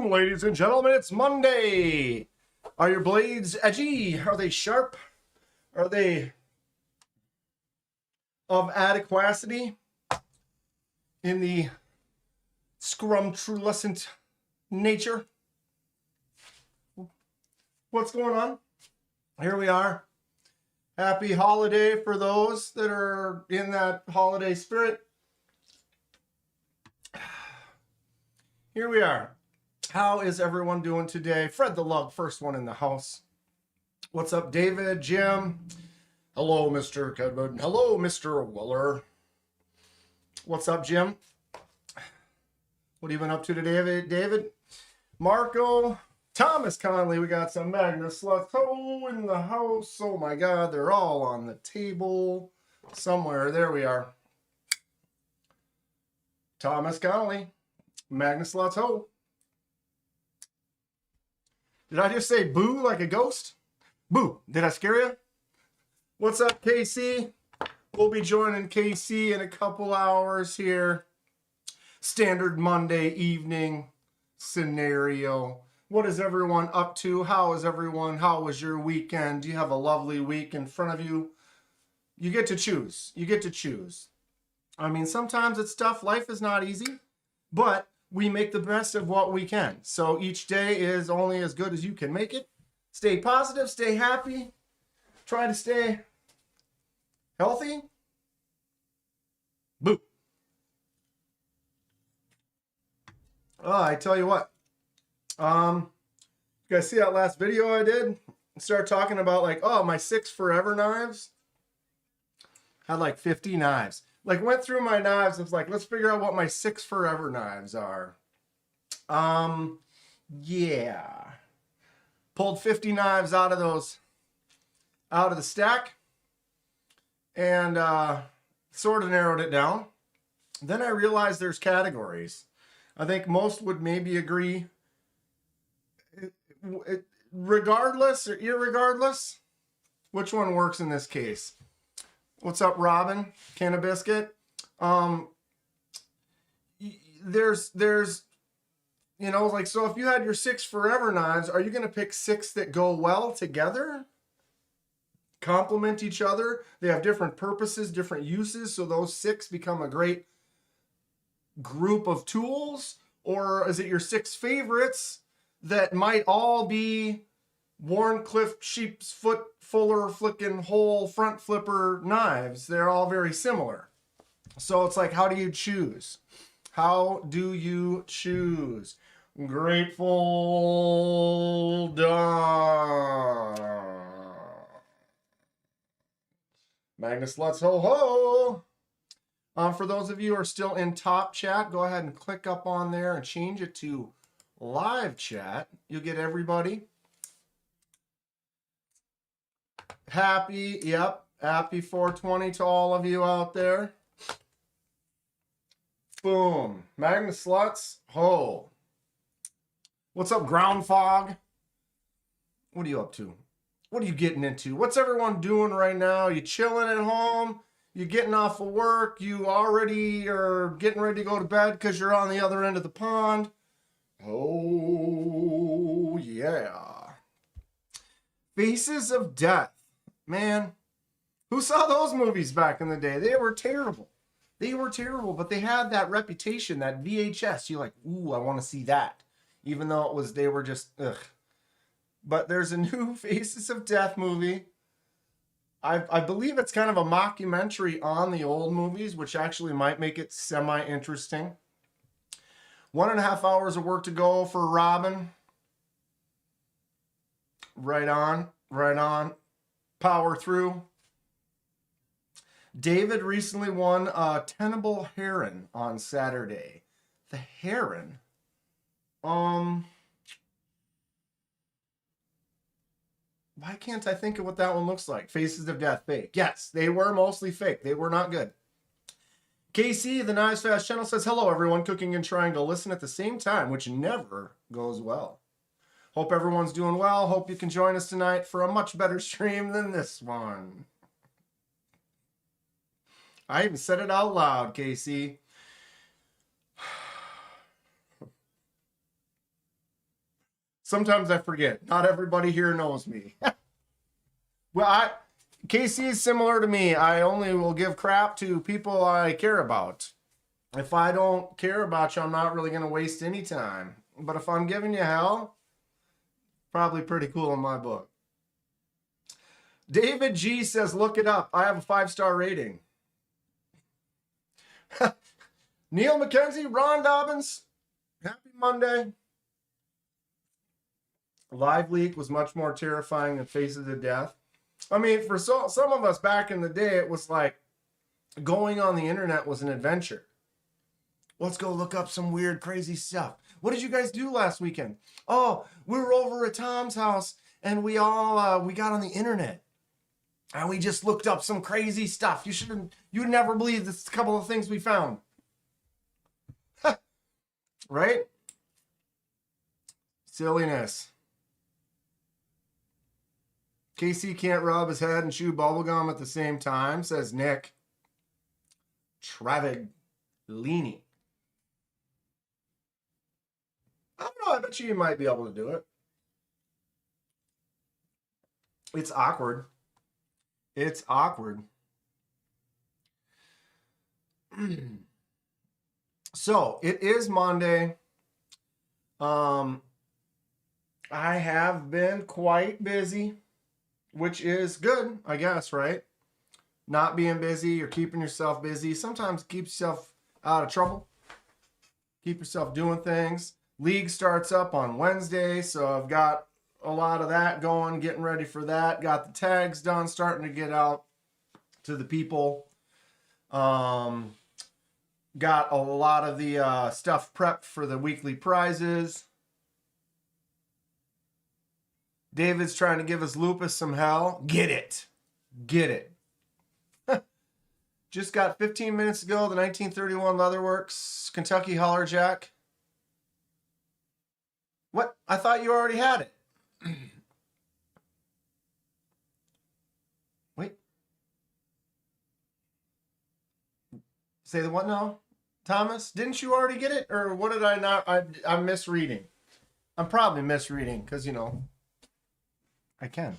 Ladies and gentlemen, it's Monday. Are your blades edgy? Are they sharp? Are they of adequacy in the scrumtruluscent nature? What's going on? Here we are. Happy holiday for those that are in that holiday spirit. Here we are. How is everyone doing today? Fred the Lug, first one in the house. What's up, David, Jim? Hello, Mr. Kedwood. Hello, Mr. Weller. What's up, Jim? What have you been up to today, David? Marco, Thomas Conley. We got some Magnus Lutho in the house. Oh my God, they're all on the table somewhere. There we are. Thomas Conley, Magnus Lutho. Did I just say boo like a ghost? Boo. Did I scare you? What's up, KC? We'll be joining KC in a couple hours here. Standard Monday evening scenario. What is everyone up to? How is everyone? How was your weekend? Do you have a lovely week in front of you? You get to choose. You get to choose. I mean, sometimes it's tough. Life is not easy, but we make the best of what we can. So each day is only as good as you can make it. Stay positive, stay happy, try to stay healthy. Boo. Oh, I tell you what. You guys see that last video I did? Start talking about like, oh, my 6 Forever knives. Had like 50 knives. Like went through my knives. I was like, let's figure out what my 6 Forever knives are. Yeah. Pulled 50 knives out of the stack and sort of narrowed it down. Then I realized there's categories. I think most would maybe agree. Regardless or irregardless, which one works in this case? What's up, Robin? Can of biscuit. There's you know, like, so if you had your 6 Forever knives, are you going to pick 6 that go well together? Complement each other? They have different purposes, different uses, so those 6 become a great group of tools? Or is it your 6 favorites that might all be Warncliffe, Sheep's Foot, Fuller, Flickin' Hole, Front Flipper knives? They're all very similar. So it's like, how do you choose? How do you choose? Grateful Dawn. Magnus Lutz, ho ho. For those of you who are still in top chat, go ahead and click up on there and change it to live chat. You'll get everybody. Happy 420 to all of you out there. Boom. Magnus Lutz, ho. What's up, Ground Fog? What are you up to? What are you getting into? What's everyone doing right now? You chilling at home? You getting off of work? You already are getting ready to go to bed because you're on the other end of the pond? Oh, yeah. Faces of Death. Man, who saw those movies back in the day? They were terrible. They were terrible, but they had that reputation, that VHS. You're like, ooh, I want to see that. Even though they were just, ugh. But there's a new Faces of Death movie. I believe it's kind of a mockumentary on the old movies, which actually might make it semi-interesting. 1.5 hours of work to go for Robin. Right on, right on. Power through. David recently won a Tenable Heron on Saturday. The Heron? Why can't I think of what that one looks like? Faces of Death, fake. Yes, they were mostly fake. They were not good. KC, the Knives Fast channel, says, hello, everyone, cooking and trying to listen at the same time, which never goes well. Hope everyone's doing well. Hope you can join us tonight for a much better stream than this one. I even said it out loud, Casey. Sometimes I forget. Not everybody here knows me. Well, Casey is similar to me. I only will give crap to people I care about. If I don't care about you, I'm not really going to waste any time. But if I'm giving you hell, probably pretty cool in my book. David G says, look it up. I have a 5-star rating. Neil McKenzie, Ron Dobbins, happy Monday. Live leak was much more terrifying than Faces of Death. I mean, for some of us back in the day, it was like going on the internet was an adventure. Let's go look up some weird, crazy stuff. What did you guys do last weekend? Oh, we were over at Tom's house and we all we got on the internet and we just looked up some crazy stuff. You'd never believe this couple of things we found. Right? Silliness. KC can't rub his head and chew bubblegum at the same time, says Nick. Travaglini. I don't know, I bet you might be able to do it. It's awkward. It's awkward. So, it is Monday. I have been quite busy, which is good, I guess, right? Not being busy or keeping yourself busy sometimes keeps yourself out of trouble. Keep yourself doing things. League starts up on Wednesday, so I've got a lot of that going, getting ready for that. Got the tags done, starting to get out to the people. Got a lot of the stuff prepped for the weekly prizes. David's trying to give his lupus some hell. Get it. Get it. Just got 15 minutes ago, the 1931 Leatherworks Kentucky Hollerjack. What? I thought you already had it. Wait. Say the what now? Thomas, didn't you already get it? Or what did I not? I'm misreading. I'm probably misreading because, you know, I can.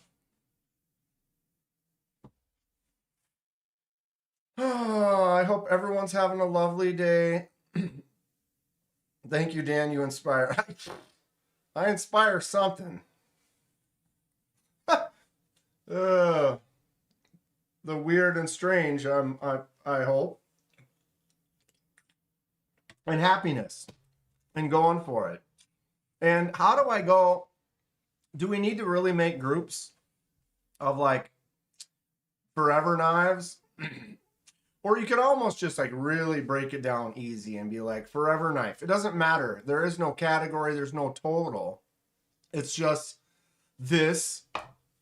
Oh, I hope everyone's having a lovely day. Thank you, Dan. You inspire. I inspire something. The weird and strange, I hope. And happiness. And going for it. And how do I go? Do we need to really make groups of like forever knives? Or you could almost just like really break it down easy and be like forever knife. It doesn't matter. There is no category. There's no total. It's just this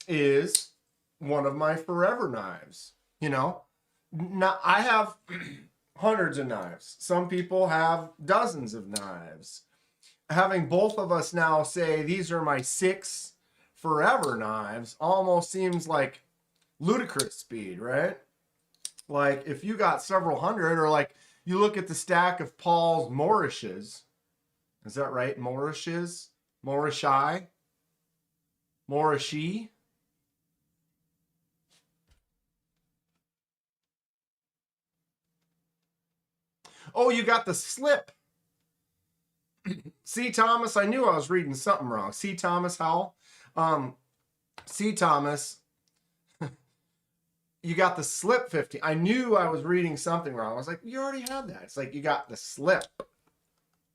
is one of my forever knives. You know, now I have hundreds of knives. Some people have dozens of knives. Having both of us now say these are my 6 forever knives almost seems like ludicrous speed, right? Like if you got several hundred, or like you look at the stack of Paul's Mourishes. Is that right? Mourishes? Mourishi? Mourishi? Oh, you got the slip. C. Thomas, I knew I was reading something wrong. C. Thomas Howell. C. Thomas, you got the slip 50. I knew I was reading something wrong. I was like, you already had that. It's like you got the slip.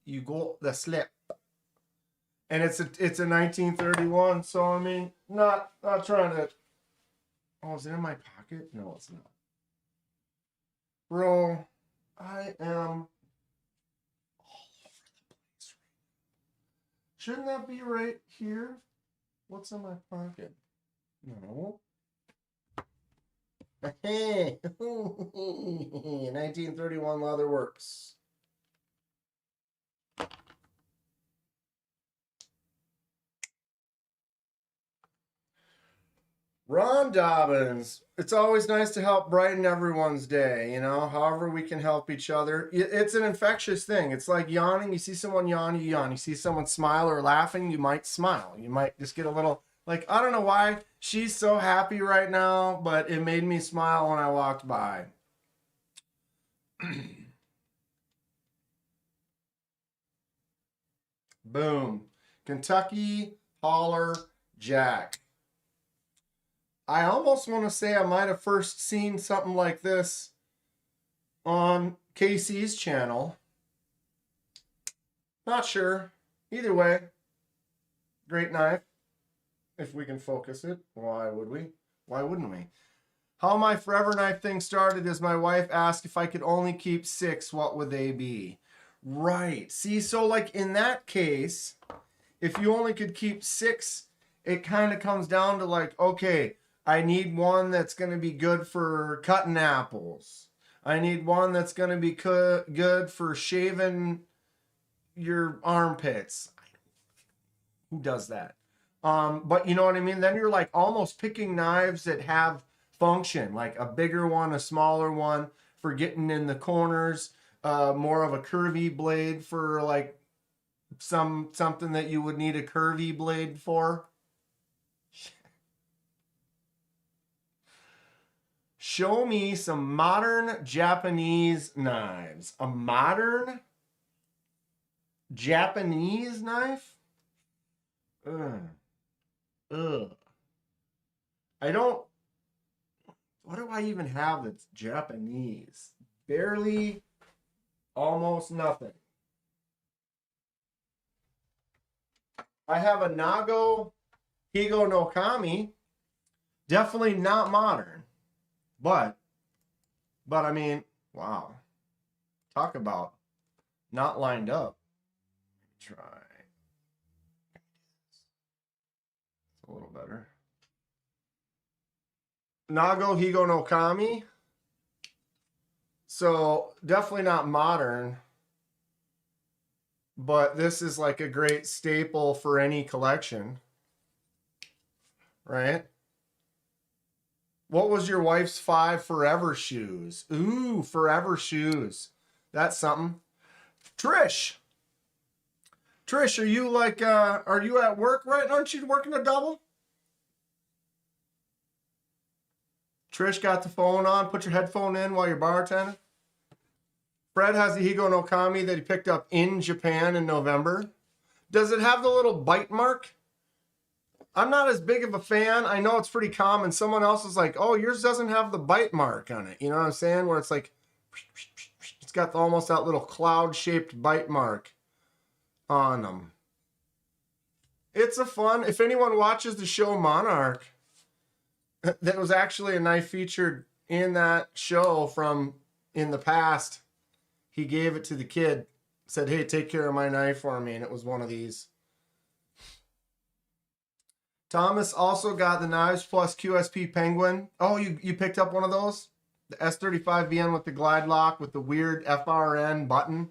You go the slip. And it's a 1931, so I mean, not trying to. Oh, is it in my pocket? No, it's not. Bro, I am all over the place. Shouldn't that be right here? What's in my pocket? No. Hey, 1931 Leatherworks. Ron Dobbins. It's always nice to help brighten everyone's day, you know, however we can help each other. It's an infectious thing. It's like yawning. You see someone yawn, you yawn. You see someone smile or laughing, you might smile. You might just get a little, like, I don't know why she's so happy right now, but it made me smile when I walked by. Boom. Kentucky Holler Jack. I almost want to say I might have first seen something like this on KC's channel. Not sure. Either way, great knife. If we can focus it, why would we? Why wouldn't we? How my forever knife thing started is my wife asked if I could only keep 6, what would they be? Right. See, so like in that case, if you only could keep 6, it kind of comes down to like, okay, I need one that's going to be good for cutting apples. I need one that's going to be good for shaving your armpits. Who does that? But you know what I mean? Then you're like almost picking knives that have function, like a bigger one, a smaller one for getting in the corners, more of a curvy blade for like something that you would need a curvy blade for. Show me some modern Japanese knives. A modern Japanese knife? Ugh. I don't... What do I even have that's Japanese? Barely, almost nothing. I have a Nago Higo no Kami. Definitely not modern. But I mean, wow. Talk about not lined up. Try. It's a little better. Nago Higo no Kami. So definitely not modern. But this is like a great staple for any collection. Right? What was your wife's 5 forever shoes? Ooh, forever shoes. That's something. Trish, are you like, are you at work right? Aren't you working a double? Trish got the phone on. Put your headphone in while you're bartending. Fred has the Higo no Kami that he picked up in Japan in November. Does it have the little bite mark? I'm not as big of a fan. I know it's pretty common. Someone else is like, oh, yours doesn't have the bite mark on it. You know what I'm saying? Where it's like, it's got almost that little cloud-shaped bite mark on them. It's a fun, if anyone watches the show Monarch, that was actually a knife featured in that show from in the past. He gave it to the kid, said, hey, take care of my knife for me. And it was one of these. Thomas also got the Knives Plus QSP Penguin. Oh, you picked up one of those? The S35VN with the glide lock with the weird FRN button.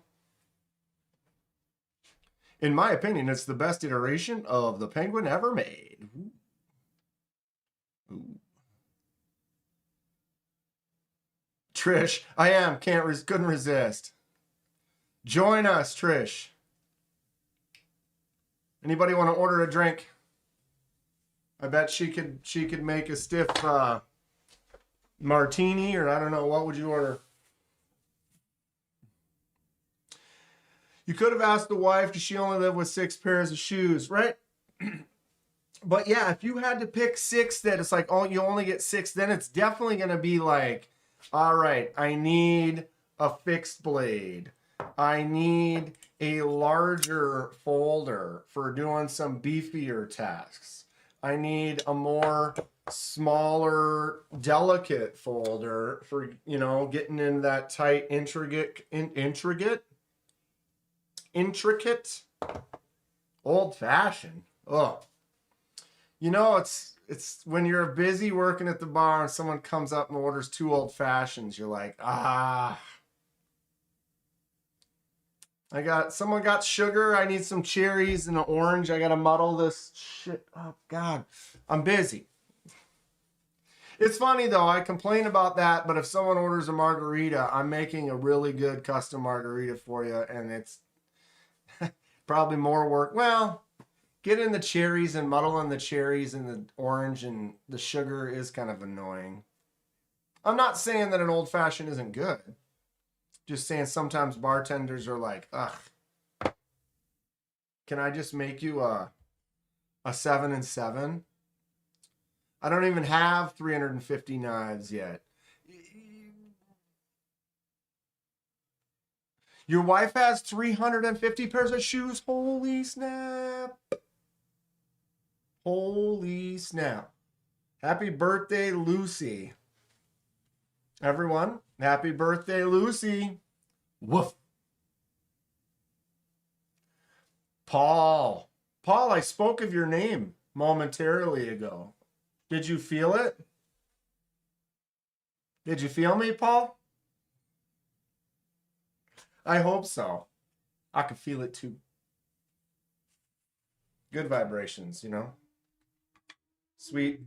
In my opinion, it's the best iteration of the Penguin ever made. Ooh. Trish, I am. Couldn't resist. Join us, Trish. Anybody want to order a drink? I bet she could make a stiff martini, or I don't know, what would you order? You could have asked the wife, does she only live with 6 pairs of shoes, right? But yeah, if you had to pick 6 that it's like, oh, you only get 6, then it's definitely going to be like, all right, I need a fixed blade. I need a larger folder for doing some beefier tasks. I need a more smaller, delicate folder for, you know, getting in that tight, intricate, old-fashioned. Oh, you know, it's when you're busy working at the bar and someone comes up and orders 2 old fashions, you're like, ah. Someone got sugar. I need some cherries and an orange. I got to muddle this shit up. God, I'm busy. It's funny though, I complain about that, but if someone orders a margarita, I'm making a really good custom margarita for you, and it's probably more work. Well, getting the cherries and muddling the cherries and the orange and the sugar is kind of annoying. I'm not saying that an old fashioned isn't good. Just saying sometimes bartenders are like, ugh, can I just make you a 7 and 7? I don't even have 350 knives yet. Your wife has 350 pairs of shoes? Holy snap. Holy snap. Happy birthday, Lucy. Everyone, happy birthday, Lucy. Woof. Paul. Paul, I spoke of your name momentarily ago. Did you feel it? Did you feel me, Paul? I hope so. I could feel it too. Good vibrations, you know? Sweet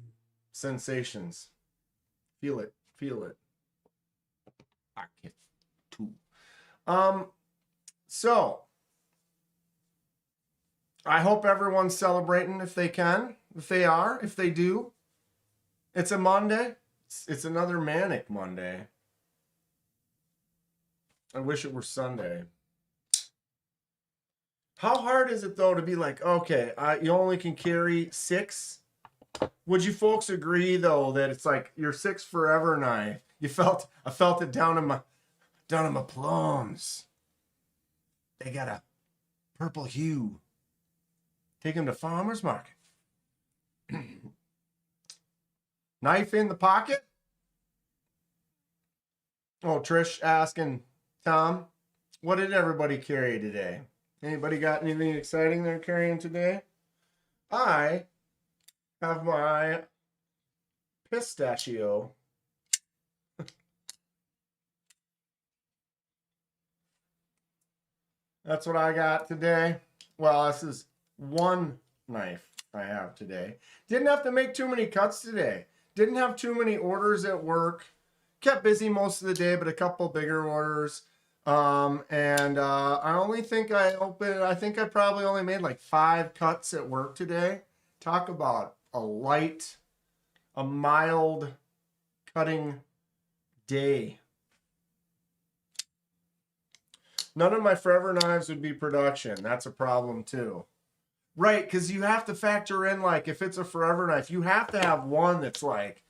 sensations. Feel it. Feel it. I can too. So I hope everyone's celebrating if they can, if they are, if they do. It's a Monday. It's another manic Monday. I wish it were Sunday. How hard is it though to be like, okay, you only can carry 6? Would you folks agree though that it's like your 6 forever knife? I felt it down in my plums. They got a purple hue. Take them to farmer's market. Knife in the pocket. Oh, Trish asking Tom, what did everybody carry today? Anybody got anything exciting they're carrying today? I have my pistachio. That's what I got today. Well, this is one knife I have today. Didn't have to make too many cuts today. Didn't have too many orders at work. Kept busy most of the day, but a couple bigger orders. I only think I think I probably only made like 5 cuts at work today. Talk about a mild cutting day. None of my forever knives would be production. That's a problem too. Right, because you have to factor in, like, if it's a forever knife, you have to have one that's like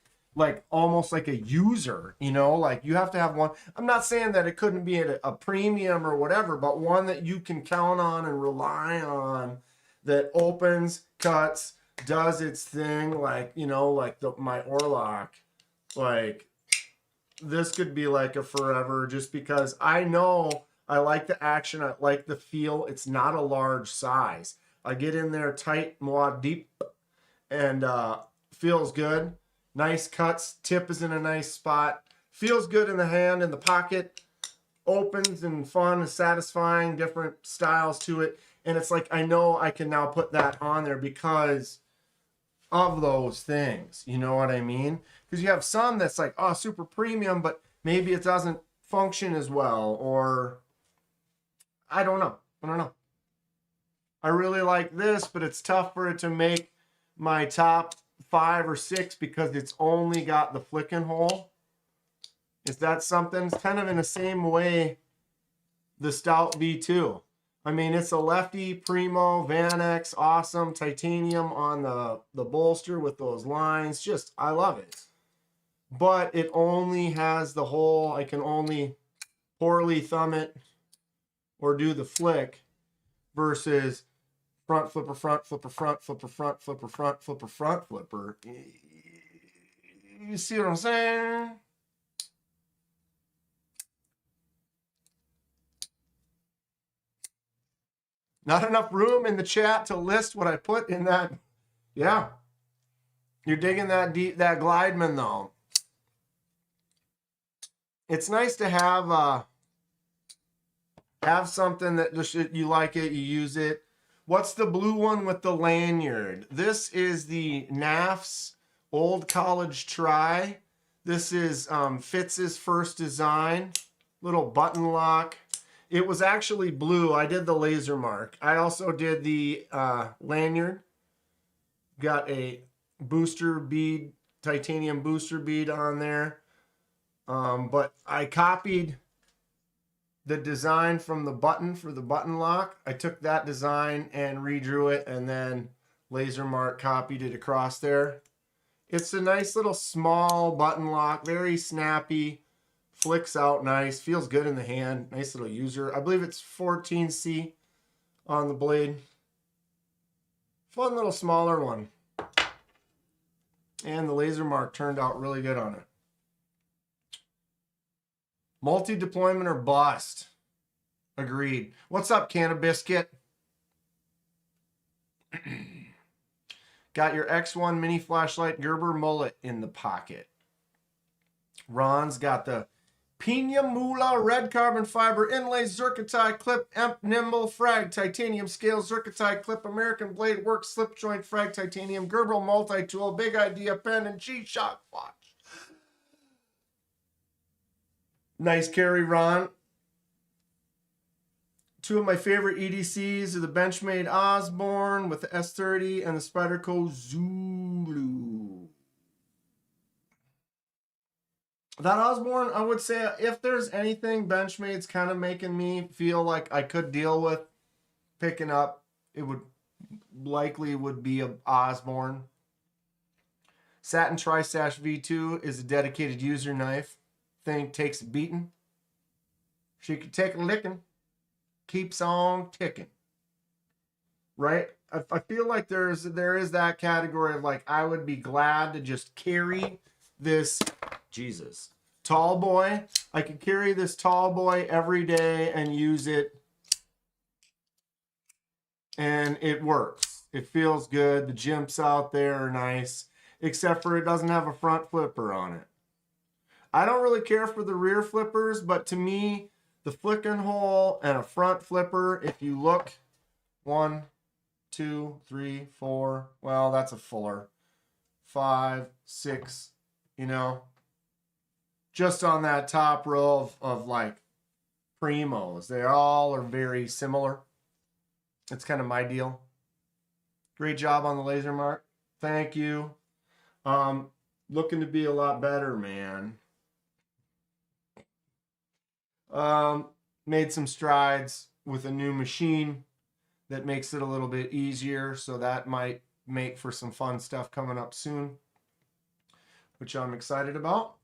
almost like a user, you know, like you have to have one. I'm not saying that it couldn't be at a premium or whatever, but one that you can count on and rely on, that opens, cuts, does its thing, like, you know, like my Orlock. Like, this could be like a forever, just because I know I like the action, I like the feel. It's not a large size. I get in there tight, more deep, and feels good. Nice cuts. Tip is in a nice spot. Feels good in the hand, in the pocket. Opens and fun and satisfying. Different styles to it. And it's like, I know I can now put that on there because of those things. You know what I mean? Because you have some that's like, oh, super premium, but maybe it doesn't function as well. Or I don't know. I really like this, but it's tough for it to make my top 5 or 6 because it's only got the flicking hole. Is that something? It's kind of in the same way the Stout V2. I mean, it's a lefty, primo, Vanex, awesome, titanium on the bolster with those lines. Just, I love it. But it only has the hole. I can only poorly thumb it or do the flick versus front flipper, front flipper, front flipper, front flipper, front flipper, front flipper. You see what I'm saying? Not enough room in the chat to list what I put in that. Yeah. You're digging that Glideman though. It's nice to have something that just, you like it, you use it. What's the blue one with the lanyard? This is the NAFS Old College Try. This is Fitz's first design. Little button lock. It was actually blue. I did the laser mark. I also did the lanyard. Got a booster bead, titanium booster bead on there. But I copied the design from the button for the button lock. I took that design and redrew it and then laser mark copied it across there. It's a nice little small button lock, very snappy, flicks out nice, feels good in the hand, nice little user. I believe it's 14C on the blade. Fun little smaller one. And the laser mark turned out really good on it. Multi-deployment or bust. Agreed. What's up, Cannabiscuit? Got your X1 mini flashlight Gerber mullet in the pocket. Ron's got the Pina Mula red carbon fiber inlay zircotai clip emp nimble frag titanium scale zircotai clip American blade work slip joint frag titanium Gerber multi-tool big idea pen and G-Shock watch. Nice carry, Ron. Two of my favorite EDCs are the Benchmade Osborne with the S30 and the Spyderco Zulu. That Osborne, I would say, if there's anything Benchmade's kind of making me feel like I could deal with picking up, it would likely would be a Osborne. Satin Tri-Stash V2 is a dedicated user knife. Thing takes a beating. She could take a licking. Keeps on ticking. Right? I feel like there is that category of like, I would be glad to just carry this, Jesus, tall boy. I could carry this tall boy every day and use it. And it works. It feels good. The jimps out there are nice. Except for it doesn't have a front flipper on it. I don't really care for the rear flippers, but to me, the flicking hole and a front flipper, if you look, 1, 2, 3, 4, well, that's a fuller. 5, 6, you know, just on that top row of like primos. They all are very similar. It's kind of my deal. Great job on the laser mark. Thank you. Looking to be a lot better, man. Made some strides with a new machine that makes it a little bit easier, so that might make for some fun stuff coming up soon, which I'm excited about.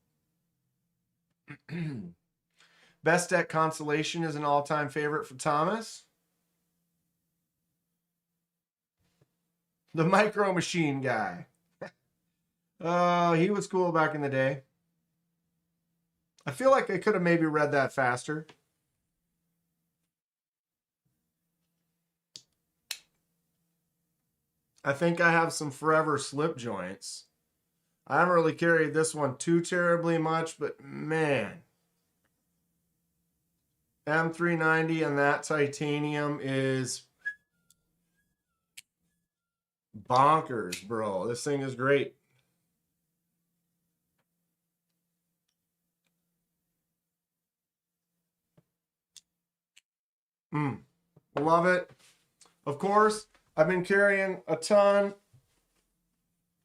Best Deck Consolation is an all-time favorite for Thomas. The Micro Machine guy. He was cool back in the day. I feel like I could have maybe read that faster. I think I have some forever slip joints. I haven't really carried this one too terribly much, but man. M390 and that titanium is bonkers, bro. This thing is great. Love it. Of course, I've been carrying a ton.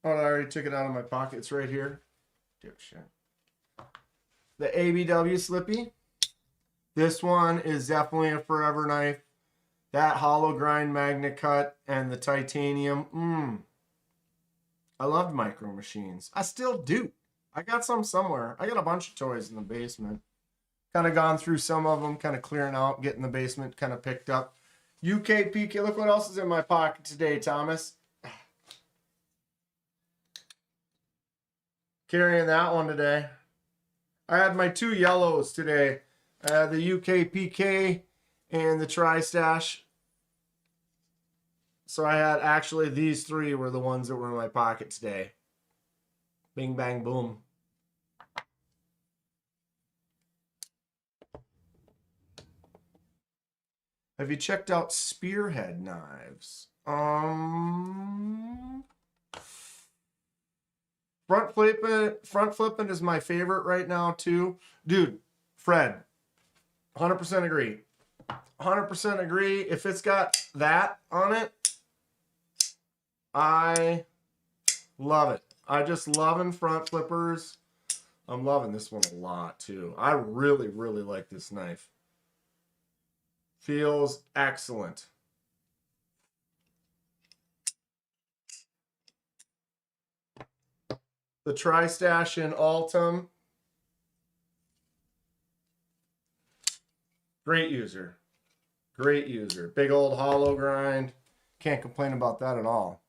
Oh, I already took it out of my pocket. It's right here. The ABW Slippy. This one is definitely a forever knife. That hollow grind magnet cut and the titanium. I loved Micro Machines. I still do. I got some somewhere. I got a bunch of toys in the basement. Kind of gone through some of them, kind of clearing out, getting the basement kind of picked up. UKPK, look what else is in my pocket today, Thomas. Carrying that one today. I had my two yellows today. The UKPK and the Tri-Stash. So I had actually these three were the ones that were in my pocket today. Bing, bang, boom. Have you checked out Spearhead knives? Front flipping is my favorite right now too. Dude, Fred, 100% agree. 100% agree. If it's got that on it, I love it. I just loving front flippers. I'm loving this one a lot too. I really, really like this knife. Feels excellent. The Tri-Stash in Altum. Great user. Great user. Big old hollow grind. Can't complain about that at all.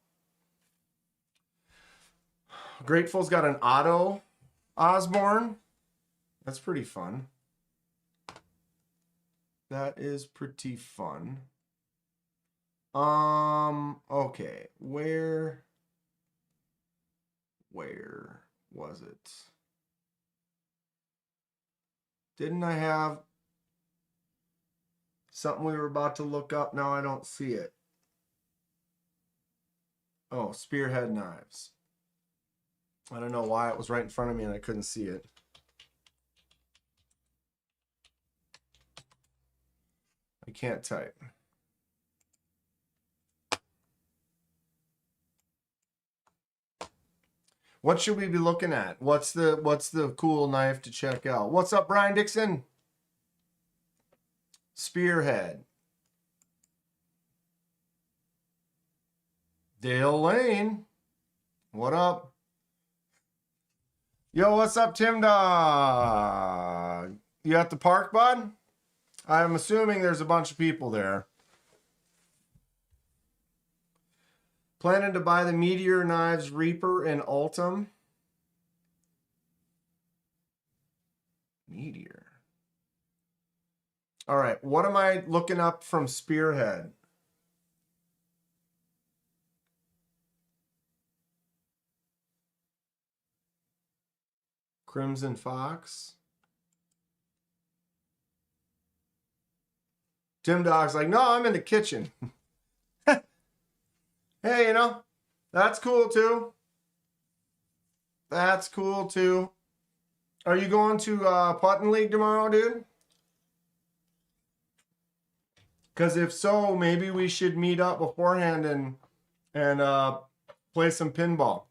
Grateful's got an auto Osborne. That's pretty fun. That is pretty fun. Okay. Where was it? Didn't I have something we were about to look up? Now I don't see it. Oh, spearhead knives. I don't know why it was right in front of me and I couldn't see it. I can't type. What should we be looking at? What's the cool knife to check out? What's up, Brian Dixon? Spearhead. Dale Lane. What up? Yo, what's up, Tim Dog? You at the park, bud? I'm assuming there's a bunch of people there. Planning to buy the Meteor Knives Reaper in Altum. Meteor. All right, what am I looking up from Spearhead? Crimson Fox. Tim Dog's like, no, I'm in the kitchen. Hey, you know, that's cool too. That's cool too. Are you going to Putting League tomorrow, dude? Because if so, maybe we should meet up beforehand and play some pinball.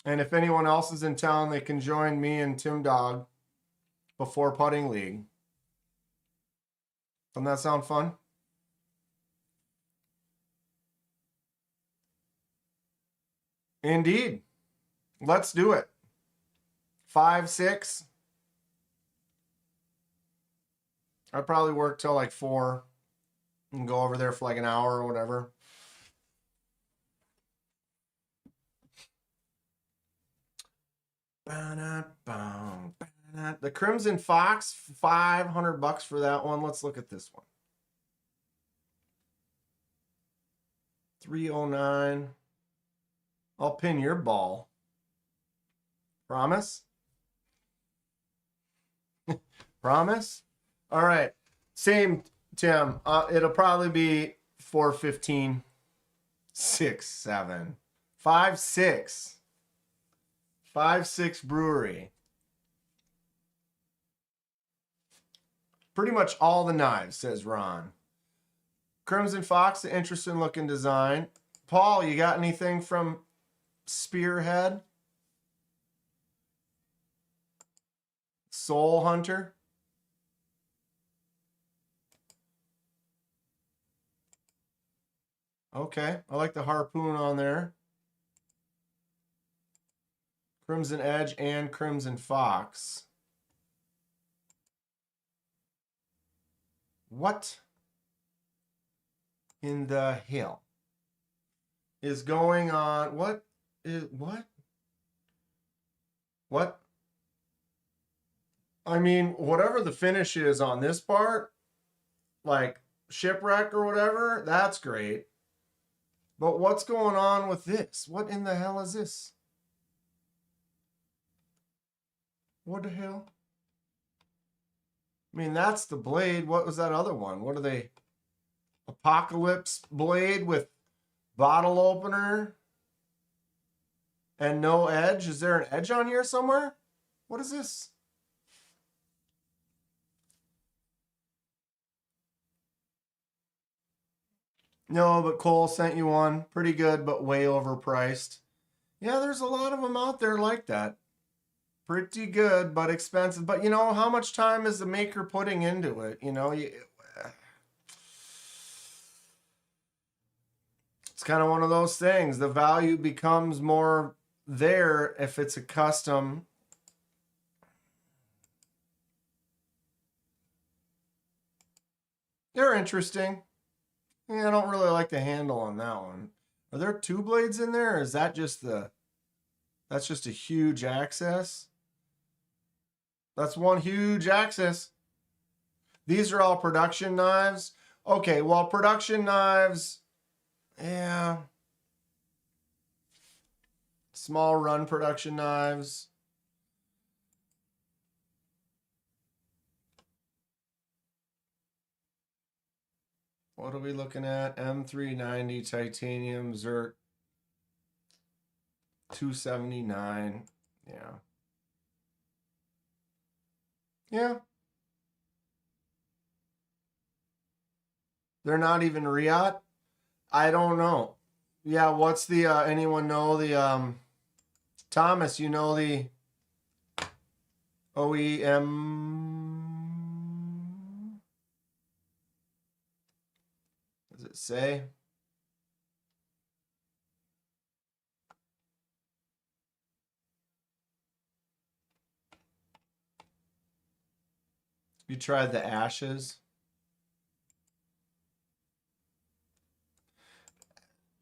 And if anyone else is in town, they can join me and Tim Dog before Putting League. Doesn't that sound fun? Indeed. Let's do it. 5, 6. I'd probably work till like 4 and go over there for like an hour or whatever. The Crimson Fox, $500 for that one. Let's look at this one. 309. I'll pin your ball. Promise? Promise? All right. Same, Tim. It'll probably be 415. 6, 7. 5, 6. 5, 6 brewery. Pretty much all the knives, says Ron. Crimson Fox, an interesting looking design. Paul, you got anything from Spearhead? Soul Hunter? Okay, I like the harpoon on there. Crimson Edge and Crimson Fox. What in the hell is going on? What? I mean, whatever the finish is on this part, like shipwreck or whatever, that's great. But what's going on with this? What in the hell is this? What the hell? I mean, that's the blade. What was that other one? What are they? Apocalypse blade with bottle opener. And no edge. Is there an edge on here somewhere? What is this? No, but Cole sent you one. Pretty good, but way overpriced. Yeah, there's a lot of them out there like that. Pretty good, but expensive. But you know, how much time is the maker putting into it? You know, it's kind of one of those things. The value becomes more there if it's a custom. They're interesting. Yeah, I don't really like the handle on that one. Are there two blades in there, or is that just that's just a huge axis? That's one huge axis. These are all production knives. Okay, well, production knives, yeah. Small run production knives. What are we looking at? M390 titanium Zerk 279. Yeah. Yeah. They're not even Riot? I don't know. Yeah, what's the anyone know the Thomas, you know the OEM? Does it say? You tried the Ashes?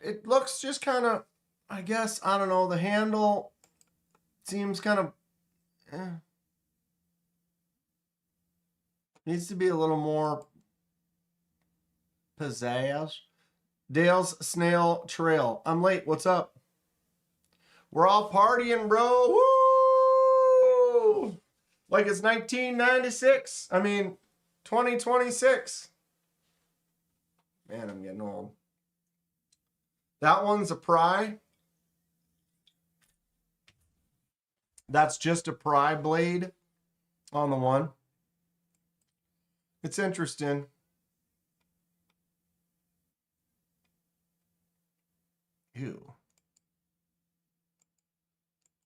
It looks just kind of, I guess, I don't know, the handle seems kind of, needs to be a little more pizzazz. Dale's Snail Trail. I'm late. What's up? We're all partying, bro. Woo! Like it's 1996. I mean, 2026. Man, I'm getting old. That one's a pry. That's just a pry blade on the one. It's interesting. Ew.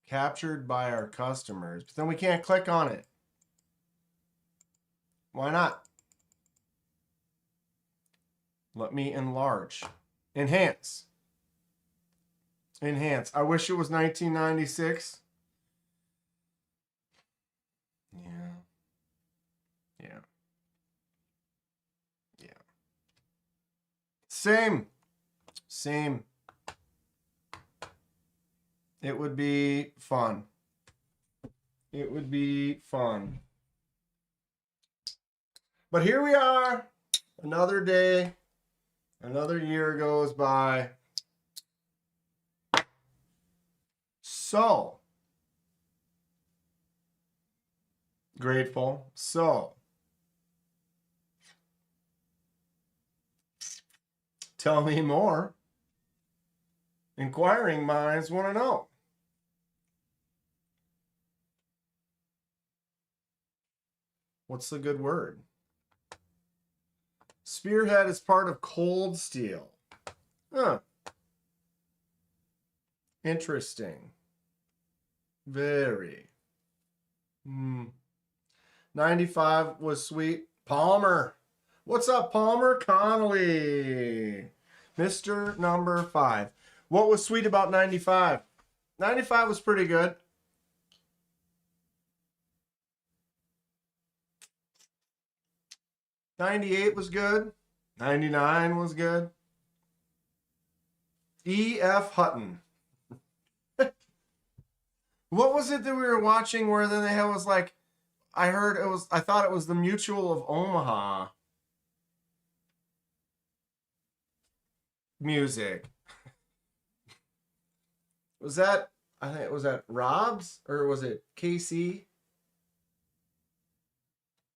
Captured by our customers. But then we can't click on it. Why not? Let me enlarge. Enhance. Enhance. I wish it was 1996. Yeah. Yeah. Yeah. Same. Same. It would be fun. It would be fun. But here we are. Another day. Another year goes by. So grateful. So tell me more. Inquiring minds want to know. What's the good word? Spearhead is part of cold steel. Huh. Interesting. Very. 95 was sweet. Palmer. What's up, Palmer? Connolly. Mr. Number 5. What was sweet about 95? 95 was pretty good. '98 was good. 99 was good. E.F. Hutton. What was it that we were watching where then they was like, I thought it was the Mutual of Omaha music. Was that, I think, was that Rob's or was it KC?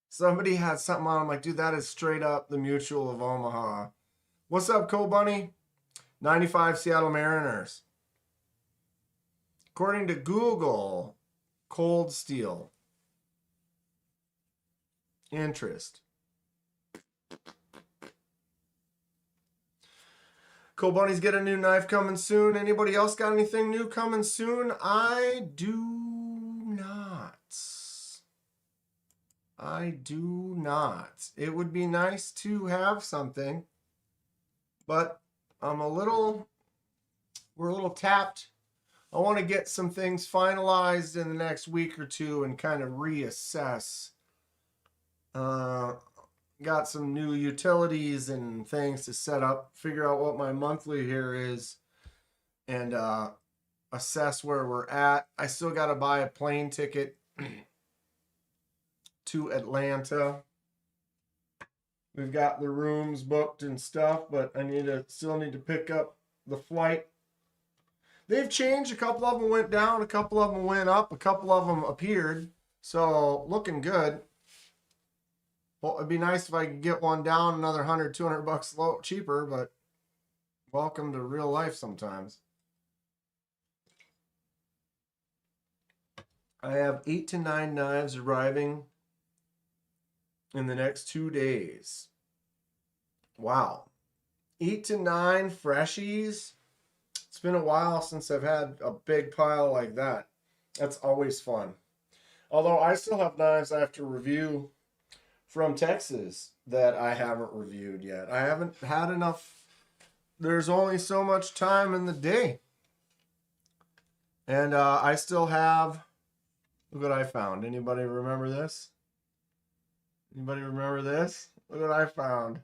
Somebody had something on. I'm like, dude, that is straight up the Mutual of Omaha. What's up, Cole Bunny? 95 Seattle Mariners. According to Google, cold steel. Interest. Cool Bunnies get a new knife coming soon. Anybody else got anything new coming soon? I do not. I do not. It would be nice to have something, but we're a little tapped. I want to get some things finalized in the next week or two and kind of reassess. Got some new utilities and things to set up, figure out what my monthly here is, and assess where we're at. I still got to buy a plane ticket to Atlanta. We've got the rooms booked and stuff, but I still need to pick up the flight. They've changed. A couple of them went down, a couple of them went up, a couple of them appeared. So looking good. Well, it'd be nice if I could get one down another 100, 200 bucks cheaper, but welcome to real life sometimes. I have 8 to 9 knives arriving in the next 2 days. Wow. 8 to 9 freshies. It's been a while since I've had a big pile like that. That's always fun. Although I still have knives I have to review from Texas that I haven't reviewed yet. I haven't had enough. There's only so much time in the day. And I still have, look what I found. Anybody remember this? Anybody remember this? Look what I found.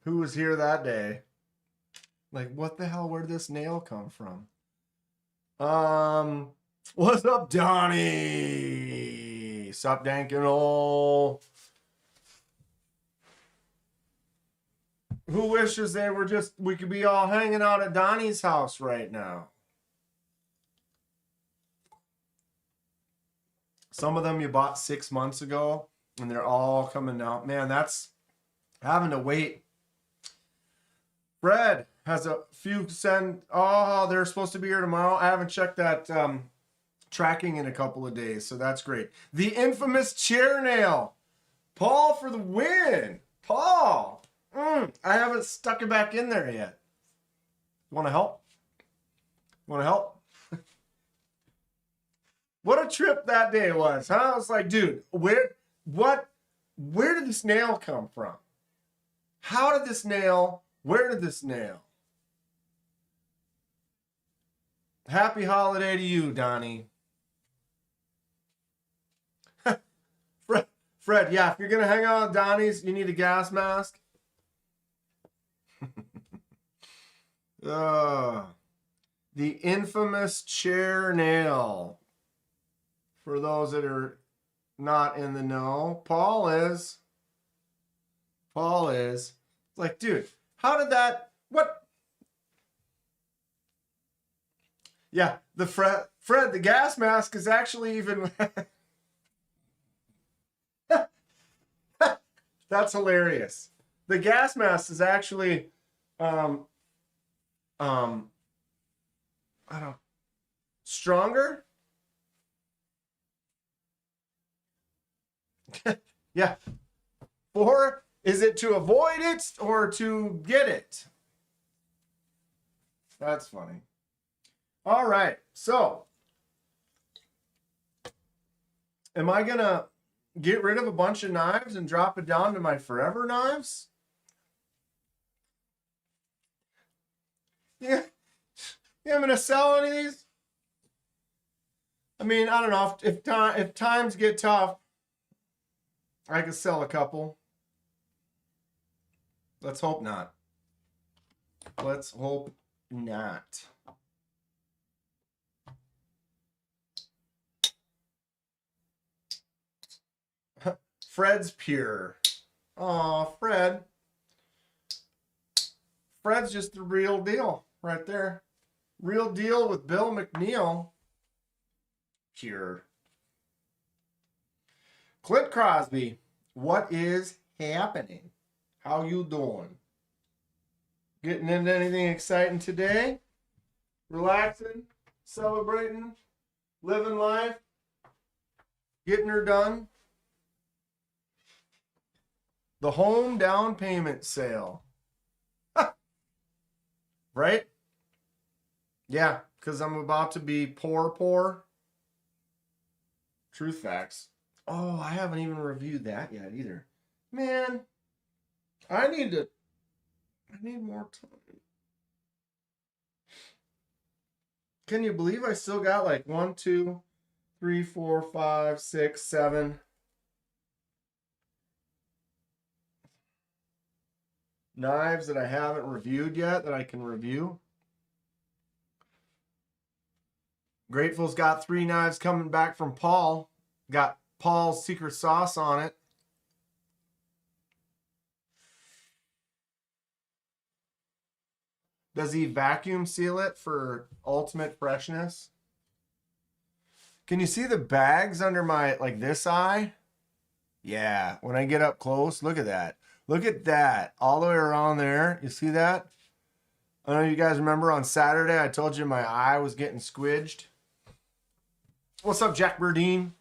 Who was here that day? Like, what the hell, where did this nail come from? What's up, Donnie? Sup, Dankino? Who wishes we could be all hanging out at Donnie's house right now? Some of them you bought 6 months ago, and they're all coming out. Man, that's having to wait. Fred has a few they're supposed to be here tomorrow. I haven't checked that tracking in a couple of days, so that's great. The infamous chair nail. Paul for the win. Paul. I haven't stuck it back in there yet. Want to help? Want to help? What a trip that day was, huh? I was like, dude, where did this nail come from? How did this nail, where did this nail? Happy holiday to you, Donnie. Fred, yeah, if you're going to hang out with Donnie's, you need a gas mask. The infamous chair nail. For those that are not in the know, Paul is. Like, dude, how did that, what? Yeah, the Fred, the gas mask is actually even, that's hilarious. The gas mask is actually, I don't know, stronger? Yeah. Or is it to avoid it or to get it? That's funny. All right. So, am I going to get rid of a bunch of knives and drop it down to my forever knives? Yeah. I'm going to sell any of these? I mean, I don't know. If times get tough, I could sell a couple. Let's hope not. Let's hope not. Fred's pure. Aw, Fred. Fred's just the real deal right there. Real deal with Bill McNeil. Pure. Clint Crosby, what is happening? How you doing? Getting into anything exciting today? Relaxing, celebrating, living life, getting her done. The home down payment sale. Right? Yeah, because I'm about to be poor. Truth facts. Oh, I haven't even reviewed that yet either. Man, I need more time. Can you believe I still got like 1, 2, 3, 4, 5, 6, 7 knives that I haven't reviewed yet that I can review? Grateful's got 3 knives coming back from Paul. Got Paul's secret sauce on it. Does he vacuum seal it for ultimate freshness? Can you see the bags under my, like this eye? Yeah, when I get up close, look at that. Look at that, all the way around there. You see that? I know you guys remember on Saturday, I told you my eye was getting squidged. What's up, Jack Burdine?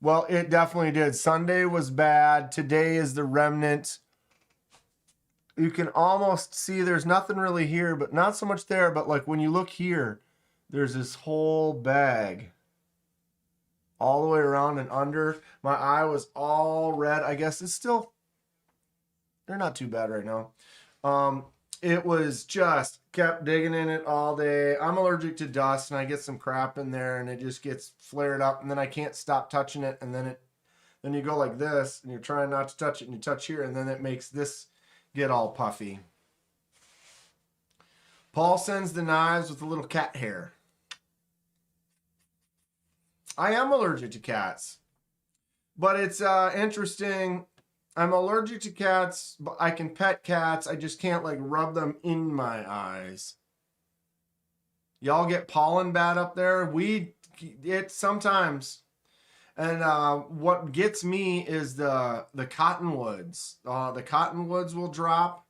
Well, it definitely did. Sunday was bad. Today is the remnant. You can almost see there's nothing really here, but not so much there. But like when you look here, there's this whole bag all the way around and under. My eye was all red. I guess it's still, they're not too bad right now. It was just kept digging in it all day. I'm allergic to dust and I get some crap in there and it just gets flared up and then I can't stop touching it. And then you go like this and you're trying not to touch it and you touch here and then it makes this get all puffy. Paul sends the knives with a little cat hair. I am allergic to cats, but it's interesting. I'm allergic to cats, but I can pet cats. I just can't like rub them in my eyes. Y'all get pollen bad up there? It sometimes. And what gets me is the cottonwoods. The cottonwoods will drop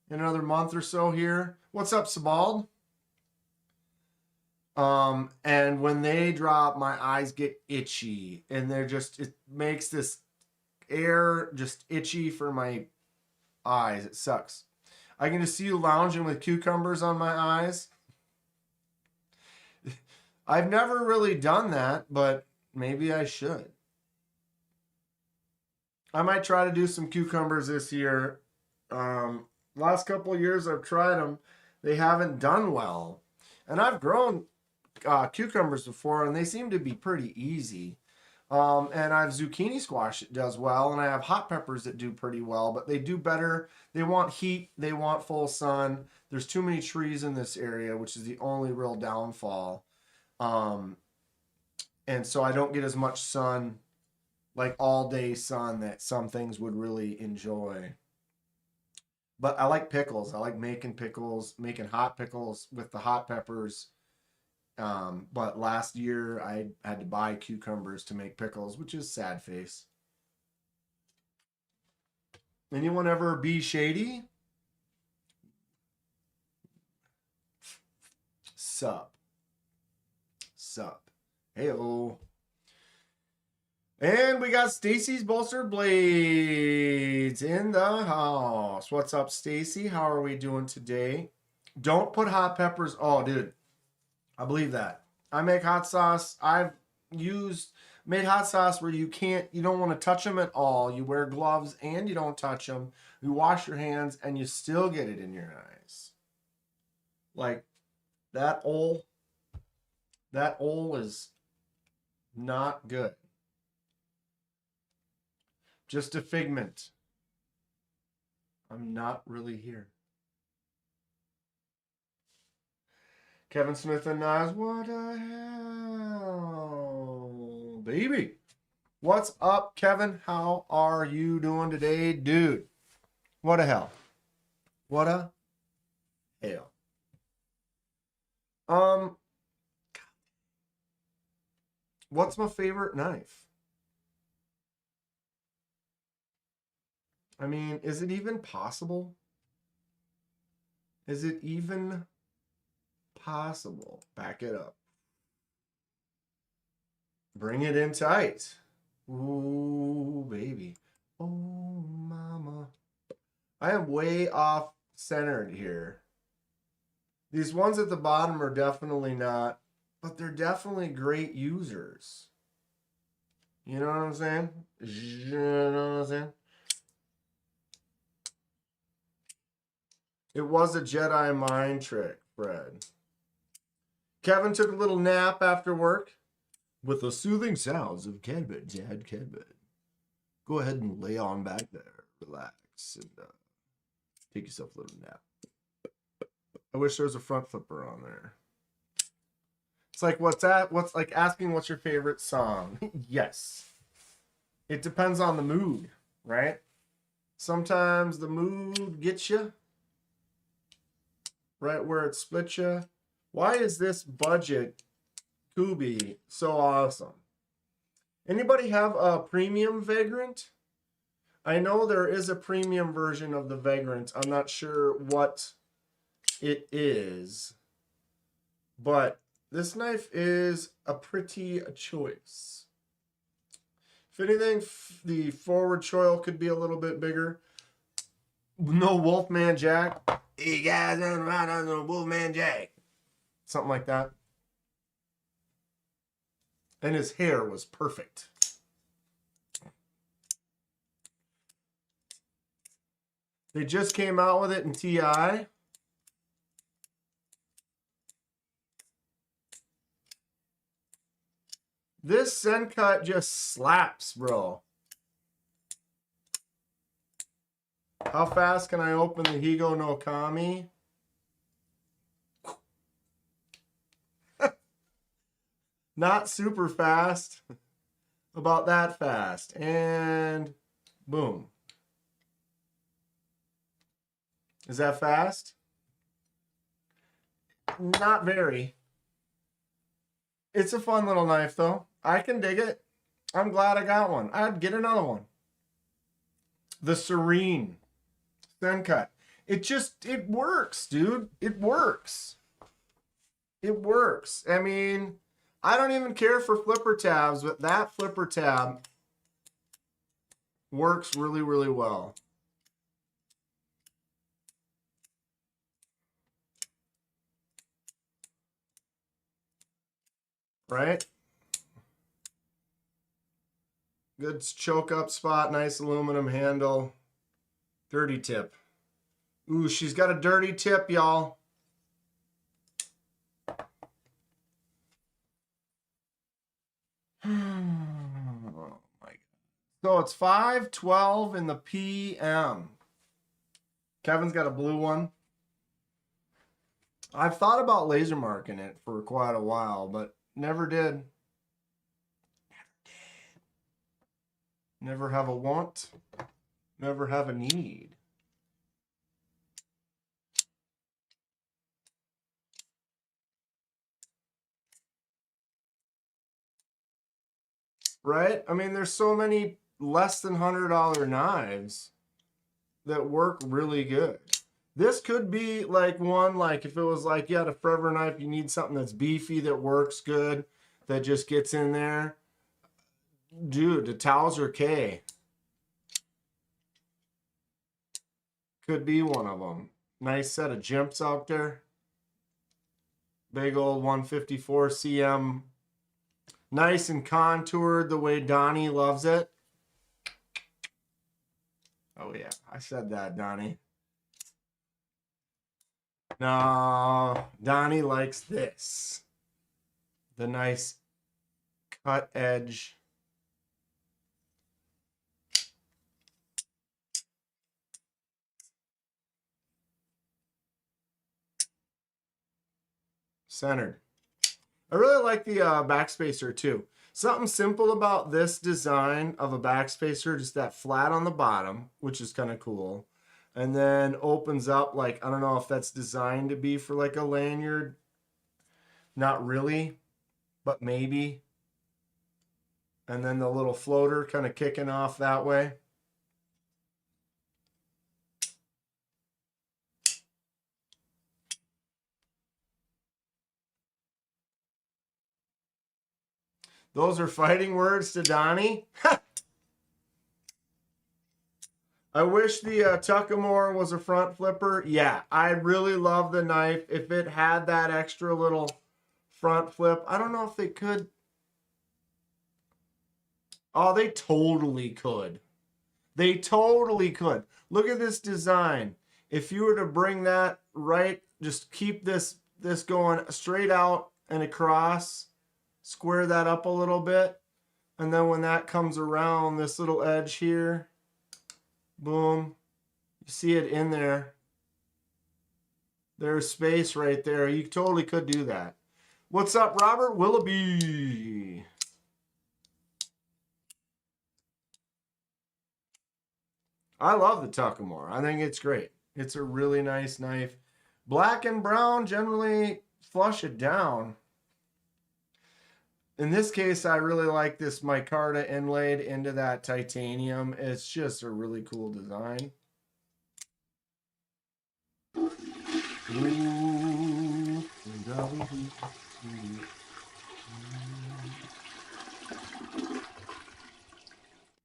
in another month or so here. What's up, Sebald? And when they drop, my eyes get itchy, and it makes this air just itchy for my eyes. It sucks. I can just see you lounging with cucumbers on my eyes. I've never really done that, but maybe I should. I might try to do some cucumbers this year. Last couple of years I've tried them. They haven't done well. And I've grown cucumbers before, and they seem to be pretty easy. And I have zucchini squash that does well, and I have hot peppers that do pretty well, but they do better. They want heat. They want full sun. There's too many trees in this area, which is the only real downfall. And so I don't get as much sun, like all day sun, that some things would really enjoy. But I like pickles. I like making hot pickles with the hot peppers. But last year I had to buy cucumbers to make pickles, which is sad face. Anyone ever be shady? Sup. Heyo. And we got Stacy's Bolster Blades in the house. What's up, Stacy? How are we doing today? Don't put hot peppers. Oh, dude. I believe that. I make hot sauce. I've made hot sauce where you don't want to touch them at all. You wear gloves and you don't touch them. You wash your hands and you still get it in your eyes. Like that oil is not good. Just a figment. I'm not really here. Kevin Smith and Nas, what the hell? Baby. What's up, Kevin? How are you doing today, dude? What a hell. What a hell. What's my favorite knife? I mean, is it even possible? Is it even possible. Back it up. Bring it in tight. Ooh, baby. Oh, mama. I am way off centered here. These ones at the bottom are definitely not, but they're definitely great users. You know what I'm saying? You know what I'm saying? It was a Jedi mind trick, Fred. Kevin took a little nap after work with the soothing sounds of Kedbed. Dad Kedbed. Go ahead and lay on back there. Relax and take yourself a little nap. I wish there was a front flipper on there. It's like, what's that? What's like asking what's your favorite song? Yes. It depends on the mood, right? Sometimes the mood gets you right where it splits you. Why is this budget Kubi so awesome? Anybody have a premium Vagrant? I know there is a premium version of the Vagrant. I'm not sure what it is, but this knife is a pretty choice. If anything, the forward choil could be a little bit bigger. No Wolfman Jack. Hey guys, I'm around on the Wolfman Jack. Something like that. And his hair was perfect. They just came out with it in TI. This Zen cut just slaps, bro. How fast can I open the Higo no Kami? Not super fast. About that fast. And boom. Is that fast? Not very. It's a fun little knife, though. I can dig it. I'm glad I got one. I'd get another one. The Serene Zen cut. It works, dude. It works. It works. I mean, I don't even care for flipper tabs, but that flipper tab works really, really well. Right? Good choke up spot, nice aluminum handle. Dirty tip. Ooh, she's got a dirty tip, y'all. Oh my God. So it's 5:12 in the PM. Kevin's got a blue one. I've thought about laser marking it for quite a while, but never did. Never have a want, never have a need. Right? I mean, there's so many less than $100 knives that work really good. This could be like one, like if it was like you had a forever knife, you need something that's beefy, that works good, that just gets in there. Dude, the Towser K could be one of them. Nice set of jimps out there. Big old 154 CM. Nice and contoured the way Donnie loves it. Oh yeah, I said that, Donnie. No, Donnie likes this. The nice cut edge. Centered. I really like the backspacer too. Something simple about this design of a backspacer, just that flat on the bottom, which is kind of cool. And then opens up, like, I don't know if that's designed to be for like a lanyard. Not really, but maybe. And then the little floater kind of kicking off that way. Those are fighting words to Donnie. I wish the Tuckamore was a front flipper. Yeah, I really love the knife. If it had that extra little front flip, I don't know if they could. Oh, they totally could. They totally could. Look at this design. If you were to bring that right, just keep this going straight out and across, square that up a little bit, and then when that comes around this little edge here, boom, you see it in there. There's space right there. You totally could do that. What's up, Robert Willoughby? I love the Tuckamore. I think it's great. It's a really nice knife. Black and brown generally flush it down. In this case, I really like this micarta inlaid into that titanium. It's just a really cool design.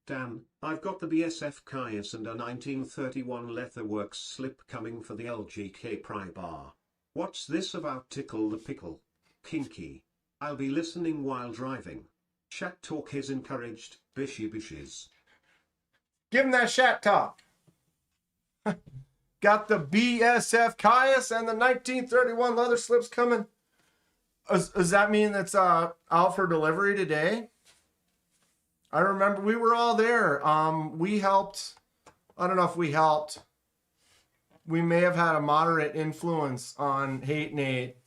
Dan, I've got the BSF Caius and a 1931 Leatherworks slip coming for the LGK pry bar. What's this about tickle the pickle? Kinky. I'll be listening while driving. Chat talk is encouraged, bishy bishes. Give him that chat talk. Got the BSF Caius and the 1931 leather slips coming. Does that mean that's out for delivery today? I remember we were all there. We helped. I don't know if we helped. We may have had a moderate influence on Hate Nate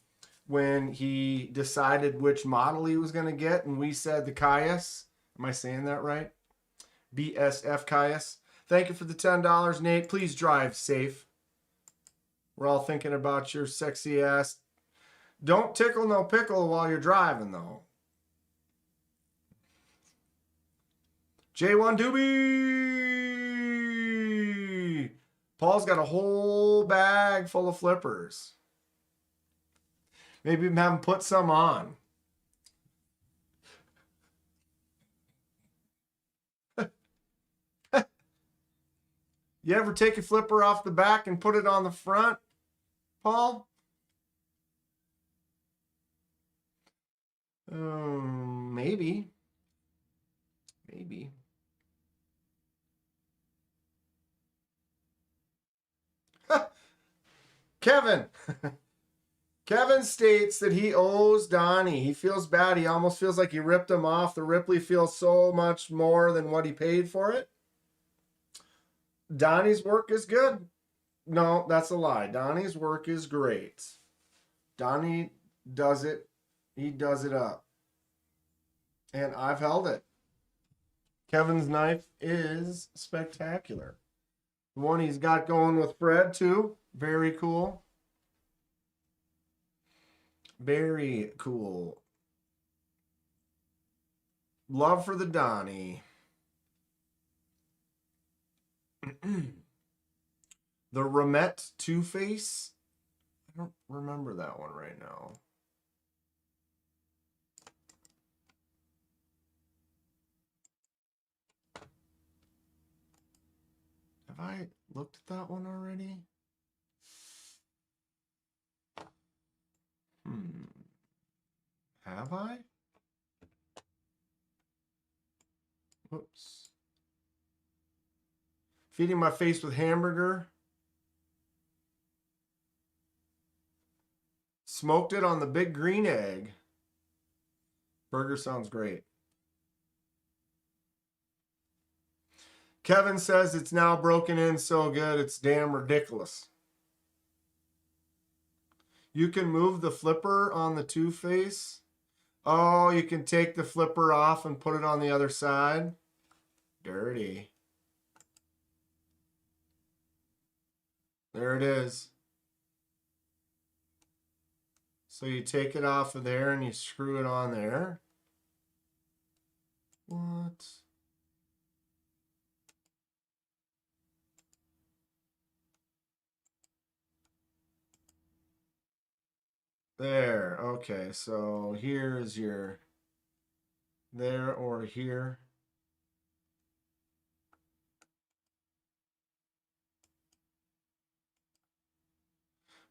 when he decided which model he was going to get, and we said the Caius. Am I saying that right? BSF Caius. Thank you for the $10, Nate. Please drive safe. We're all thinking about your sexy ass. Don't tickle no pickle while you're driving, though. J1 Doobie! Paul's got a whole bag full of flippers. Maybe have him put some on. You ever take a flipper off the back and put it on the front, Paul? Maybe. Maybe. Kevin. Kevin states that he owes Donnie. He feels bad. He almost feels like he ripped him off. The Ripley feels so much more than what he paid for it. Donnie's work is good. No, that's a lie. Donnie's work is great. Donnie does it. He does it up. And I've held it. Kevin's knife is spectacular. The one he's got going with Fred, too. Very cool. Very cool. Love for the Donnie. The Ramette Two-Face. I don't remember that one right now. Have I looked at that one already? Have I? Whoops. Feeding my face with hamburger. Smoked it on the big green egg. Burger sounds great. Kevin says it's now broken in so good, it's damn ridiculous. You can move the flipper on the Two-Face. Oh, you can take the flipper off and put it on the other side. Dirty. There it is. So you take it off of there and you screw it on there. What? There. Okay, so here's your there or here.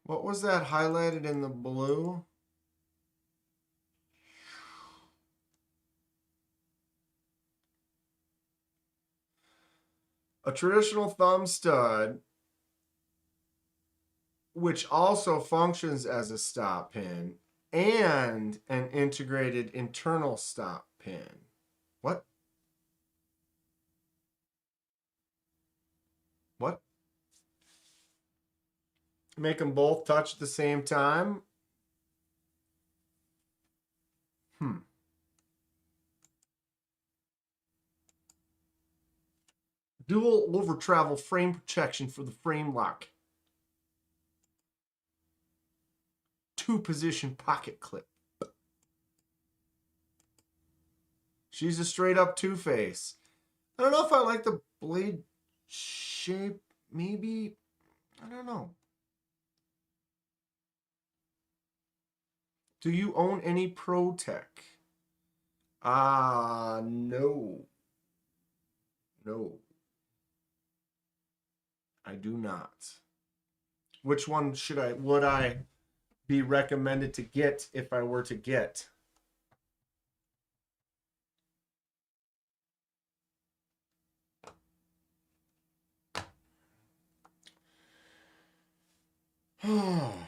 What was that highlighted in the blue? A traditional thumb stud, which also functions as a stop pin, and an integrated internal stop pin. What? What? Make them both touch at the same time? Dual over travel frame protection for the frame lock. 2-position pocket clip. She's a straight up two-face. I don't know if I like the blade shape. Maybe. I don't know. Do you own any ProTech? No. No. I do not. Which one would I be recommended to get if I were to get?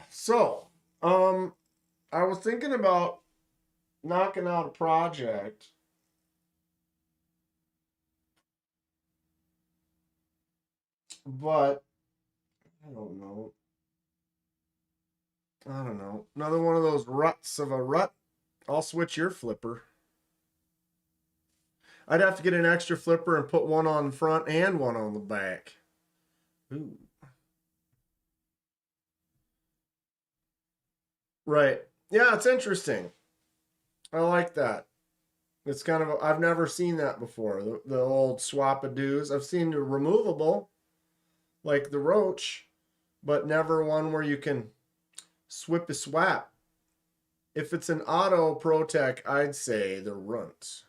So, I was thinking about knocking out a project. But I don't know. Another one of those ruts of a rut. I'll switch your flipper. I'd have to get an extra flipper and put one on the front and one on the back. Ooh. Right. Yeah, it's interesting. I like that. It's kind of, I've never seen that before. The old swap-a-doos. I've seen the removable, like the Roach, but never one where you can swip a swap. If it's an auto ProTech, I'd say the Runt.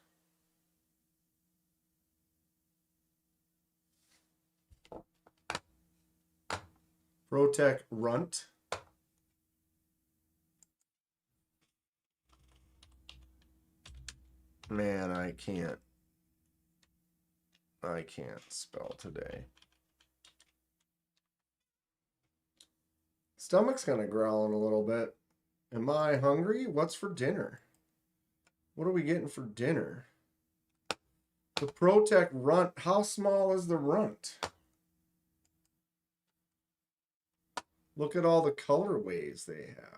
ProTech Runt. Man, I can't spell today. Stomach's kind of growling a little bit. Am I hungry? What's for dinner? What are we getting for dinner? The ProTech Runt. How small is the Runt? Look at all the colorways they have.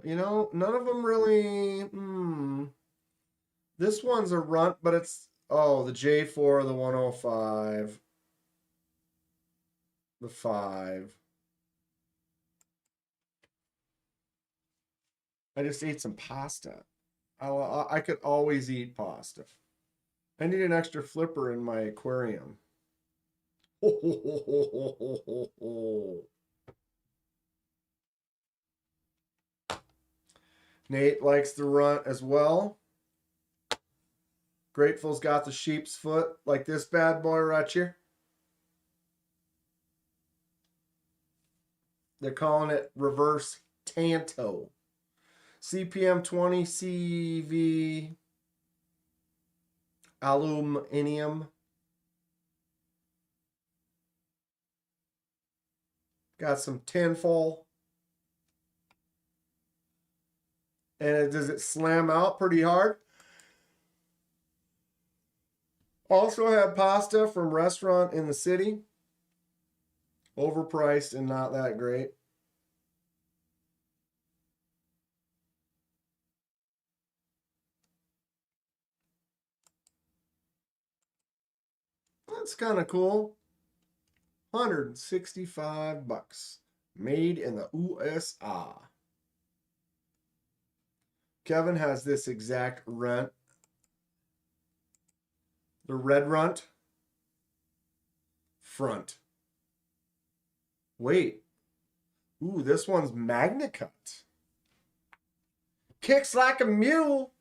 You know, none of them really. This one's a Runt, but it's the J4, the 105, the 5. I just ate some pasta. I could always eat pasta. I need an extra flipper in my aquarium. Nate likes the Runt as well. Grateful's got the sheep's foot, like this bad boy right here. They're calling it reverse Tanto. CPM 20 CV aluminium. Got some tinfoil. And does it slam out pretty hard? Also had pasta from restaurant in the city. Overpriced and not that great. That's kind of cool. $165. Made in the USA. Kevin has this exact Runt. The red runt. Front. Wait. Ooh, this one's MagnaCut. Kicks like a mule.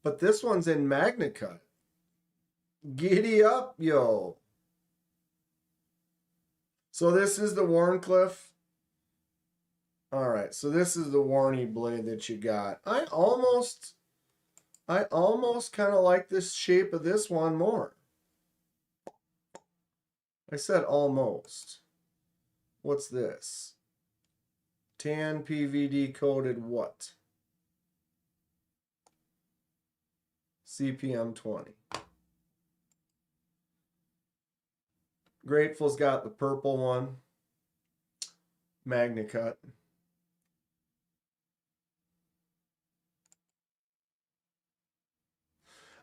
But this one's in MagnaCut. Giddy up, yo. So this is the Wharncliffe. All right, so this is the Warney blade that you got. I almost kind of like this shape of this one more. I said almost. What's this? Tan PVD coated what? CPM 20. Grateful's got the purple one. MagnaCut.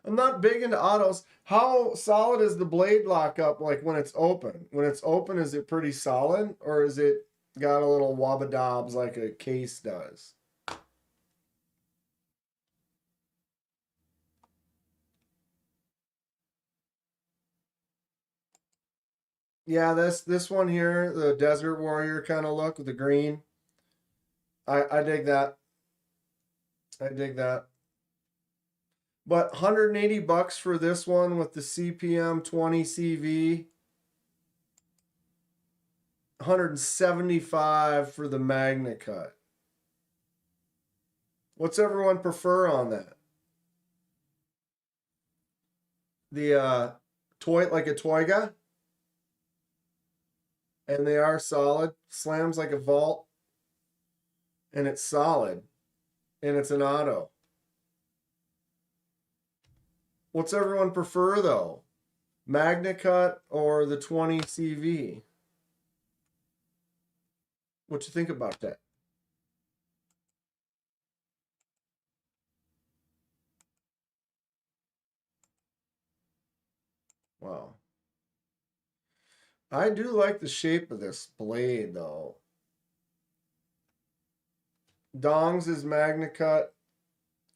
I'm not big into autos. How solid is the blade lock up like when it's open? When it's open, is it pretty solid? Or is it got a little wabba-dobs like a case does? Yeah, this one here, the Desert Warrior kind of look with the green. I dig that. I dig that. But 180 bucks for this one with the CPM 20 CV. 175 for the MagnaCut. What's everyone prefer on that? The toy, like a Toyga? And they are solid. Slams like a vault. And it's solid. And it's an auto. What's everyone prefer though? MagnaCut or the 20 CV? What you think about that? Wow. I do like the shape of this blade though. Dongs is MagnaCut.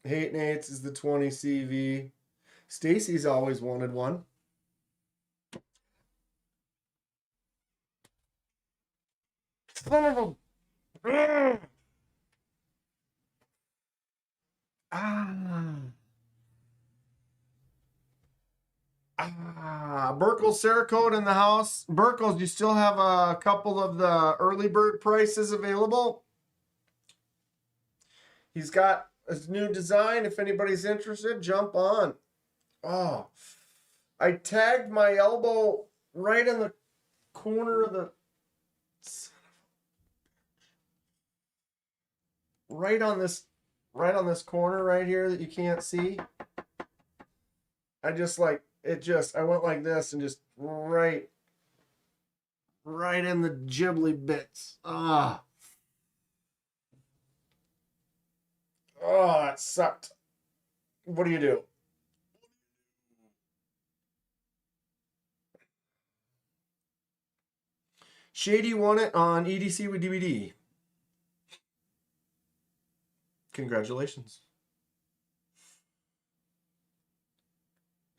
Hate Nates is the 20 CV. Stacy's always wanted one. Son of a... Burkle's Cerakote in the house. Burkle's, you still have a couple of the early bird prices available. He's got his new design. If anybody's interested, jump on. Oh, I tagged my elbow right in the corner of the... Right on this corner right here that you can't see. I just like it. I went like this and just right in the ghibli bits. Oh, that sucked. What do you do? Shady won it on EDC with DVD. Congratulations.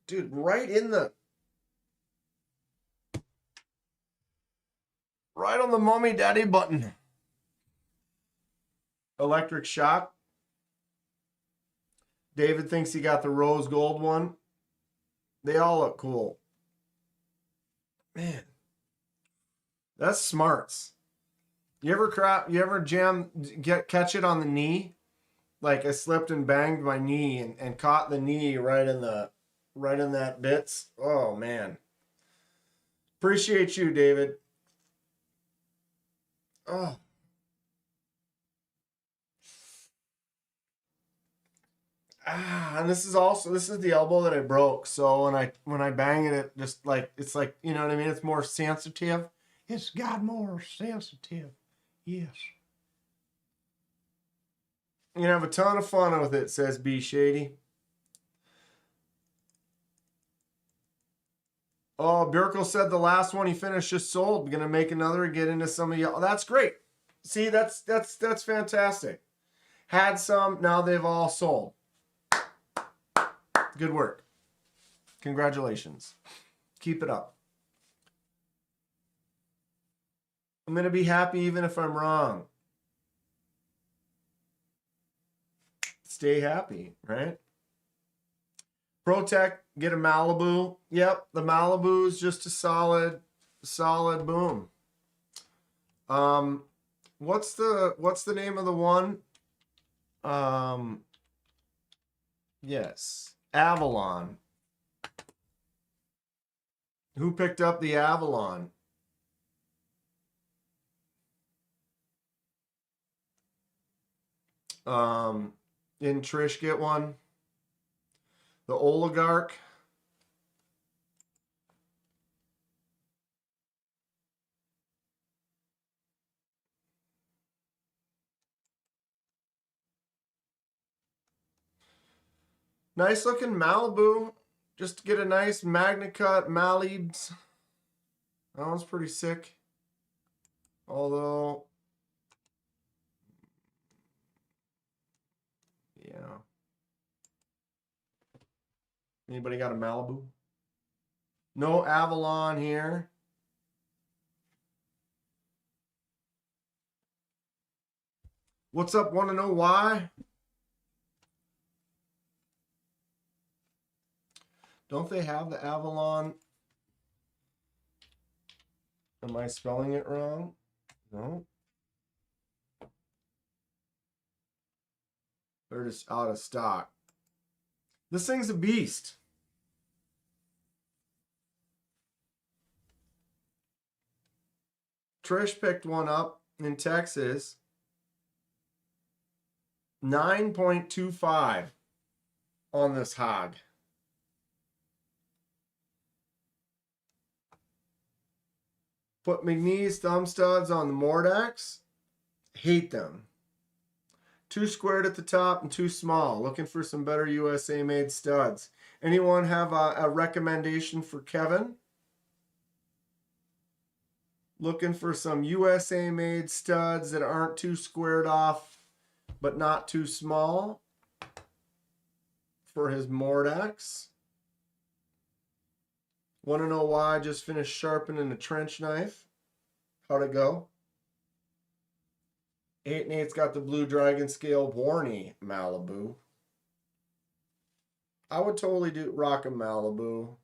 Dude, right on the mommy daddy button. Electric shock. David thinks he got the rose gold one. They all look cool. Man. That's smarts. You ever catch it on the knee? Like I slipped and banged my knee and caught the knee right in that bits. Oh man. Appreciate you, David. Oh. And this is the elbow that I broke. So when I bang it just like it's like, you know what I mean? It's more sensitive. It's got more sensitive. Yes. You're gonna have a ton of fun with it, says B Shady. Oh, Birkel said the last one he finished just sold. We're gonna make another and get into some of y'all. Oh, that's great. See, that's fantastic. Had some, now they've all sold. Good work. Congratulations. Keep it up. I'm going to be happy even if I'm wrong. Stay happy, right? Protect, get a Malibu. Yep, the Malibu is just a solid boom. What's the name of the one? Yes, Avalon. Who picked up the Avalon? Didn't Trish get one? The Oligarch. Nice looking Malibu. Just to get a nice Magna Cut Malibs. That one's pretty sick. Although, yeah. Anybody got a Malibu? No Avalon here. What's up? Want to know why? Don't they have the Avalon? Am I spelling it wrong? No. They're just out of stock. This thing's a beast. Trish picked one up in Texas. 9.25 on this hog. Put McNee's thumb studs on the Mordax. Hate them. Too squared at the top and too small. Looking for some better USA made studs. Anyone have a recommendation for Kevin? Looking for some USA made studs that aren't too squared off but not too small for his Mordax. Want to know why I just finished sharpening a trench knife? How'd it go? 8 and 8's got the Blue Dragon Scale Warney Malibu. I would totally rock a Malibu.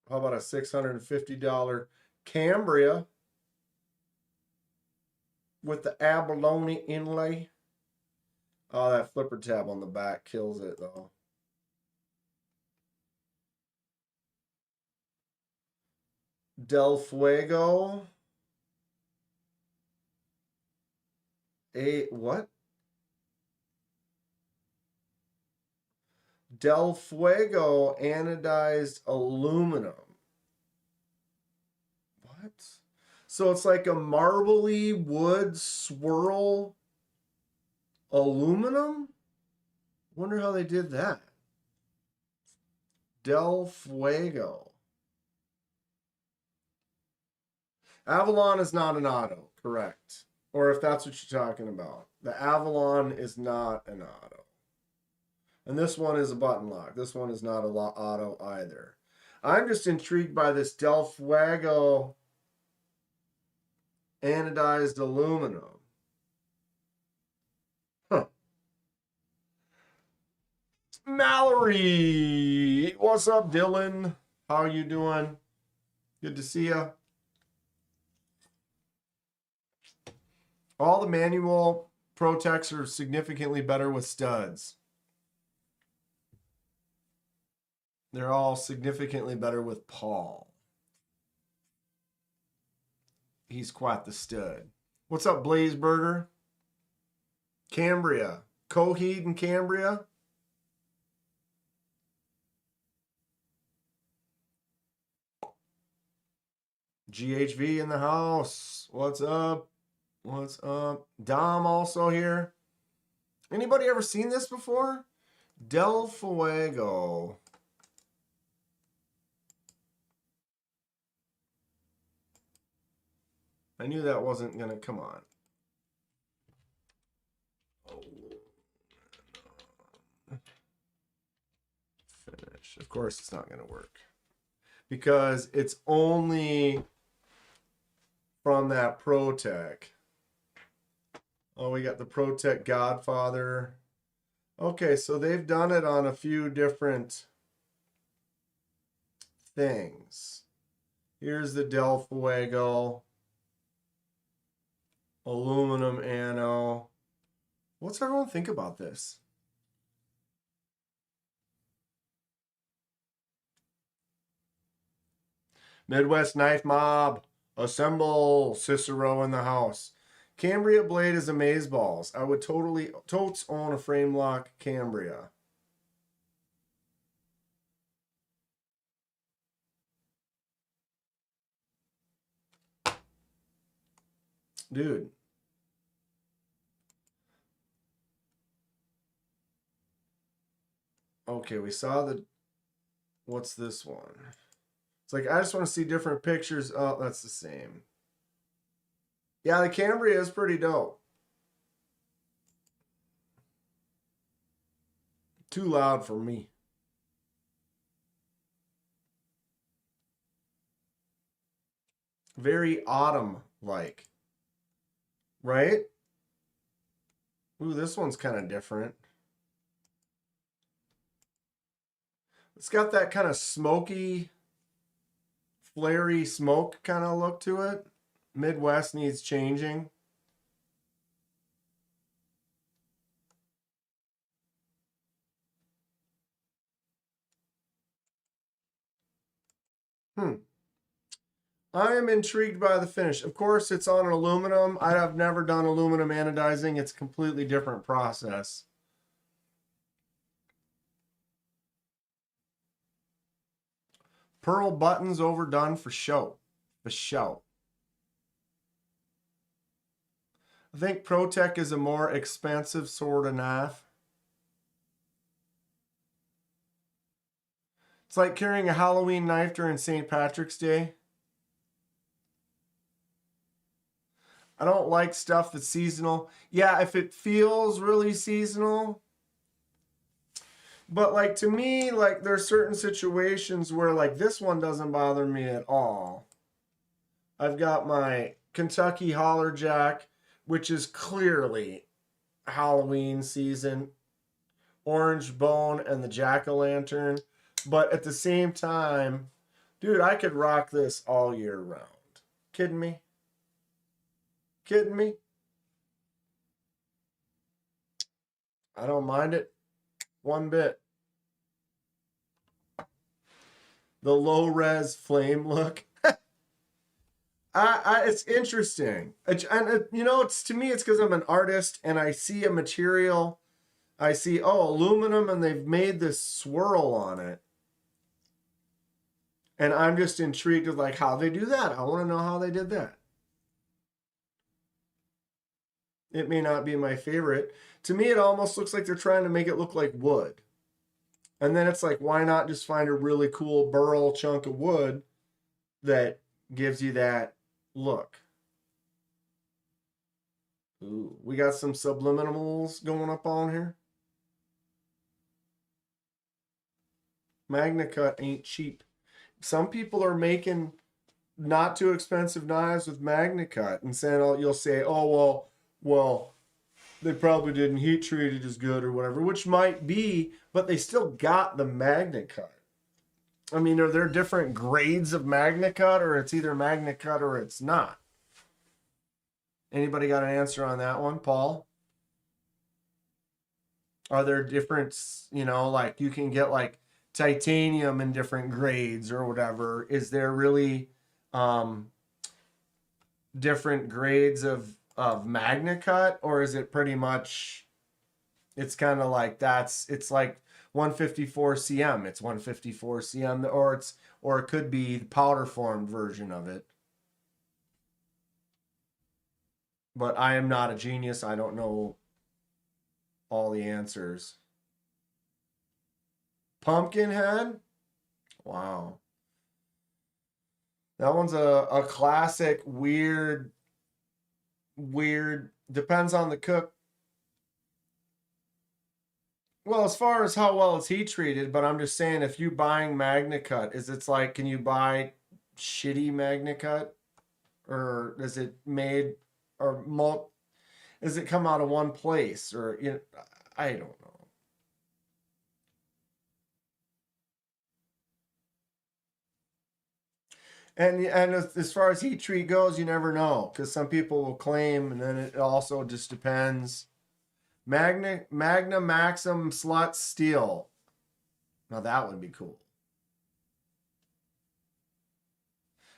How about a $650 Cambria with the abalone inlay? Oh, that flipper tab on the back kills it though. Del Fuego. What? Del Fuego anodized aluminum. What? So it's like a marbly wood swirl aluminum? Wonder how they did that. Del Fuego. Avalon is not an auto, correct. Or if that's what you're talking about. The Avalon is not an auto. And this one is a button lock. This one is not an auto either. I'm just intrigued by this Del Fuego anodized aluminum. Huh. Mallory. What's up, Dylan? How are you doing? Good to see you. All the manual Pro-Techs are significantly better with studs. They're all significantly better with Paul. He's quite the stud. What's up, Blazeburger? Cambria. Coheed and Cambria. GHV in the house. What's up? What's up? Dom also here. Anybody ever seen this before? Del Fuego. I knew that wasn't going to come on. Finish. Of course, it's not going to work because it's only from that ProTech. Oh, we got the ProTech Godfather. Okay, so they've done it on a few different things. Here's the Del Fuego. Aluminum anno. What's everyone think about this? Midwest Knife Mob. Assemble. Cicero in the house. Cambria blade is amazeballs. I would totes own a frame lock Cambria. Dude. Okay, we saw the... What's this one? It's like, I just want to see different pictures. Oh, that's the same. Yeah, the Cambria is pretty dope. Too loud for me. Very autumn-like. Right? Ooh, this one's kind of different. It's got that kind of smoky, flary smoke kind of look to it. Midwest needs changing. I am intrigued by the finish. Of course, it's on an aluminum. I have never done aluminum anodizing. It's a completely different process. Pearl buttons overdone for show. For show. I think ProTech is a more expensive sort of knife. It's like carrying a Halloween knife during St. Patrick's Day. I don't like stuff that's seasonal. Yeah, if it feels really seasonal. But like to me, like there's certain situations where like this one doesn't bother me at all. I've got my Kentucky Holler Jack, which is clearly Halloween season. Orange Bone and the Jack-o'-lantern. But at the same time, dude, I could rock this all year round. Kidding me? Kidding me? I don't mind it one bit. The low-res flame look. It's interesting. And you know, it's to me, it's because I'm an artist and I see a material. I see, oh, aluminum, and they've made this swirl on it. And I'm just intrigued with like how they do that. I want to know how they did that. It may not be my favorite. To me, it almost looks like they're trying to make it look like wood. And then it's like, why not just find a really cool burl chunk of wood that gives you that look? Ooh, we got some subliminals going up on here. MagnaCut ain't cheap. Some people are making not too expensive knives with MagnaCut and saying, oh, you'll say, oh, well, they probably didn't heat treat it as good or whatever, which might be, but they still got the MagnaCut. I mean, are there different grades of MagnaCut, or it's either MagnaCut or it's not? Anybody got an answer on that one, Paul? Are there different, you know, like you can get like titanium in different grades or whatever? Is there really different grades of MagnaCut, or is it pretty much, it's kind of like it's like 154 cm, it's 154 cm, or it could be the powder formed version of it. But I am not a genius. I don't know all the answers. Pumpkinhead? Wow. That one's a classic, weird, depends on the cook. Well, as far as how well it's heat treated, but I'm just saying if you buying MagnaCut, it's like, can you buy shitty MagnaCut, or is it made or does it come out of one place, or I don't know. And as far as heat treat goes, you never know, because some people will claim, and then it also just depends. Magna Maxim Slut Steel. Now that would be cool.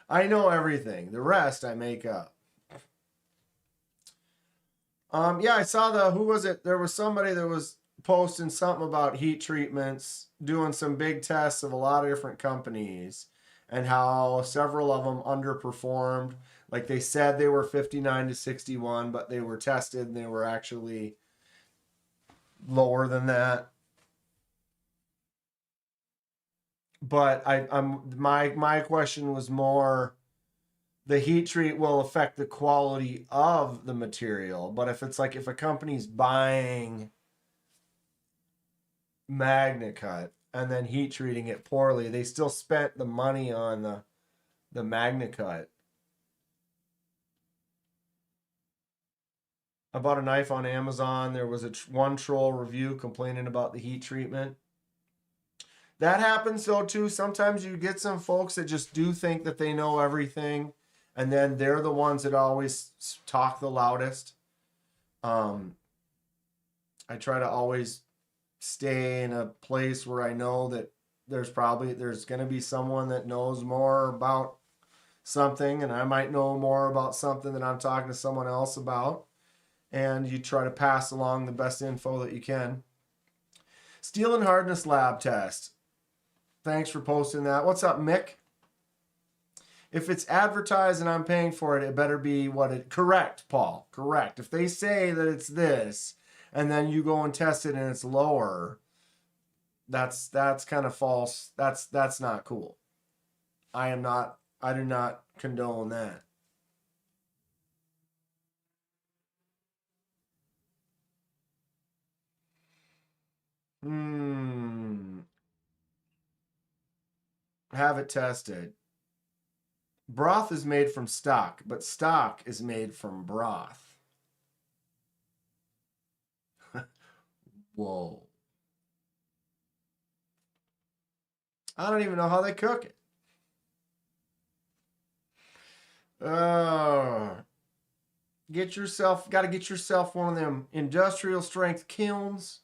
I know everything. The rest I make up. Yeah, I saw who was it? There was somebody that was posting something about heat treatments, doing some big tests of a lot of different companies, and how several of them underperformed. Like they said they were 59 to 61, but they were tested and they were actually lower than that. But my question was more, the heat treat will affect the quality of the material. But if it's like, if a company's buying MagnaCut and then heat treating it poorly, they still spent the money on the MagnaCut. I bought a knife on Amazon. There was one troll review complaining about the heat treatment. That happens though too. Sometimes you get some folks that just do think that they know everything, and then they're the ones that always talk the loudest. I try to always stay in a place where I know that there's going to be someone that knows more about something, and I might know more about something that I'm talking to someone else about. And you try to pass along the best info that you can. Steel and hardness lab test. Thanks for posting that. What's up, Mick? If it's advertised and I'm paying for it, it better be correct, Paul. Correct. If they say that it's this, and then you go and test it and it's lower, that's kind of false. That's not cool. I do not condone that. Have it tested. Broth is made from stock, but stock is made from broth. Whoa. I don't even know how they cook it. Got to get yourself one of them industrial strength kilns.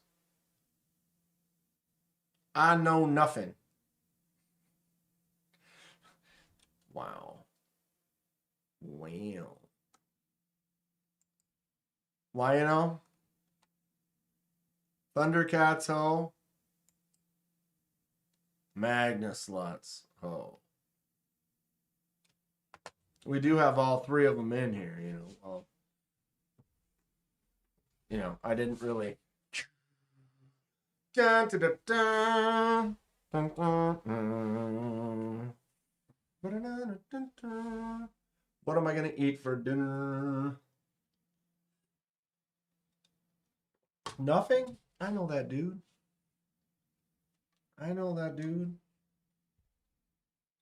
I know nothing. Wow. Why, Thundercats ho. Magna sluts ho. We do have all three of them in here, I didn't really. Dun, dun, dun, dun. Dun, dun, dun. What am I going to eat for dinner? Nothing? I know that dude.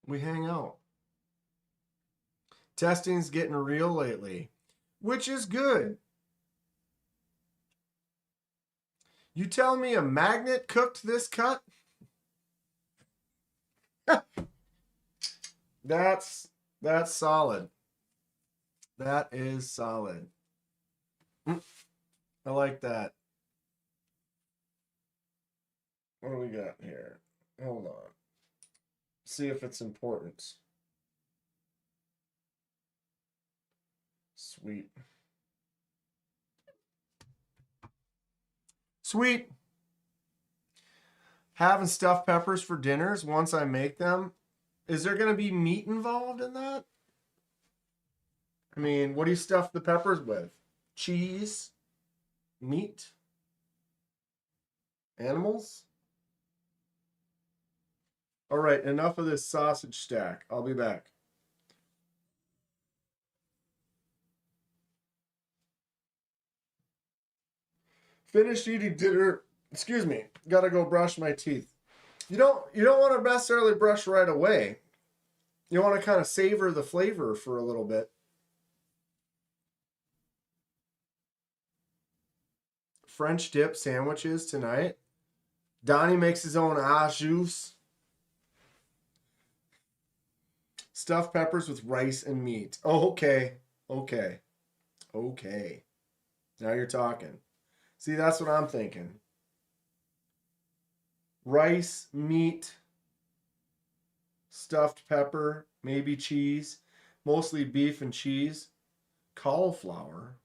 We hang out. Testing's getting real lately, which is good. You tell me a magnet cooked this cut? That's solid. That is solid. I like that. What do we got here? Hold on. See if it's important. Sweet. Sweet. Having stuffed peppers for dinners once I make them. Is there going to be meat involved in that? I mean, what do you stuff the peppers with? Cheese? Meat? Animals? All right, enough of this sausage stack. I'll be back. Finished eating dinner Excuse me. Gotta go brush my teeth. You don't want to necessarily brush right away. You want to kind of savor the flavor for a little bit. French dip sandwiches tonight. Donnie makes his own au jus. Stuffed peppers with rice and meat. Oh, okay. Okay. Okay. Now you're talking. See, that's what I'm thinking. Rice, meat, stuffed pepper, maybe cheese. Mostly beef and cheese. Cauliflower.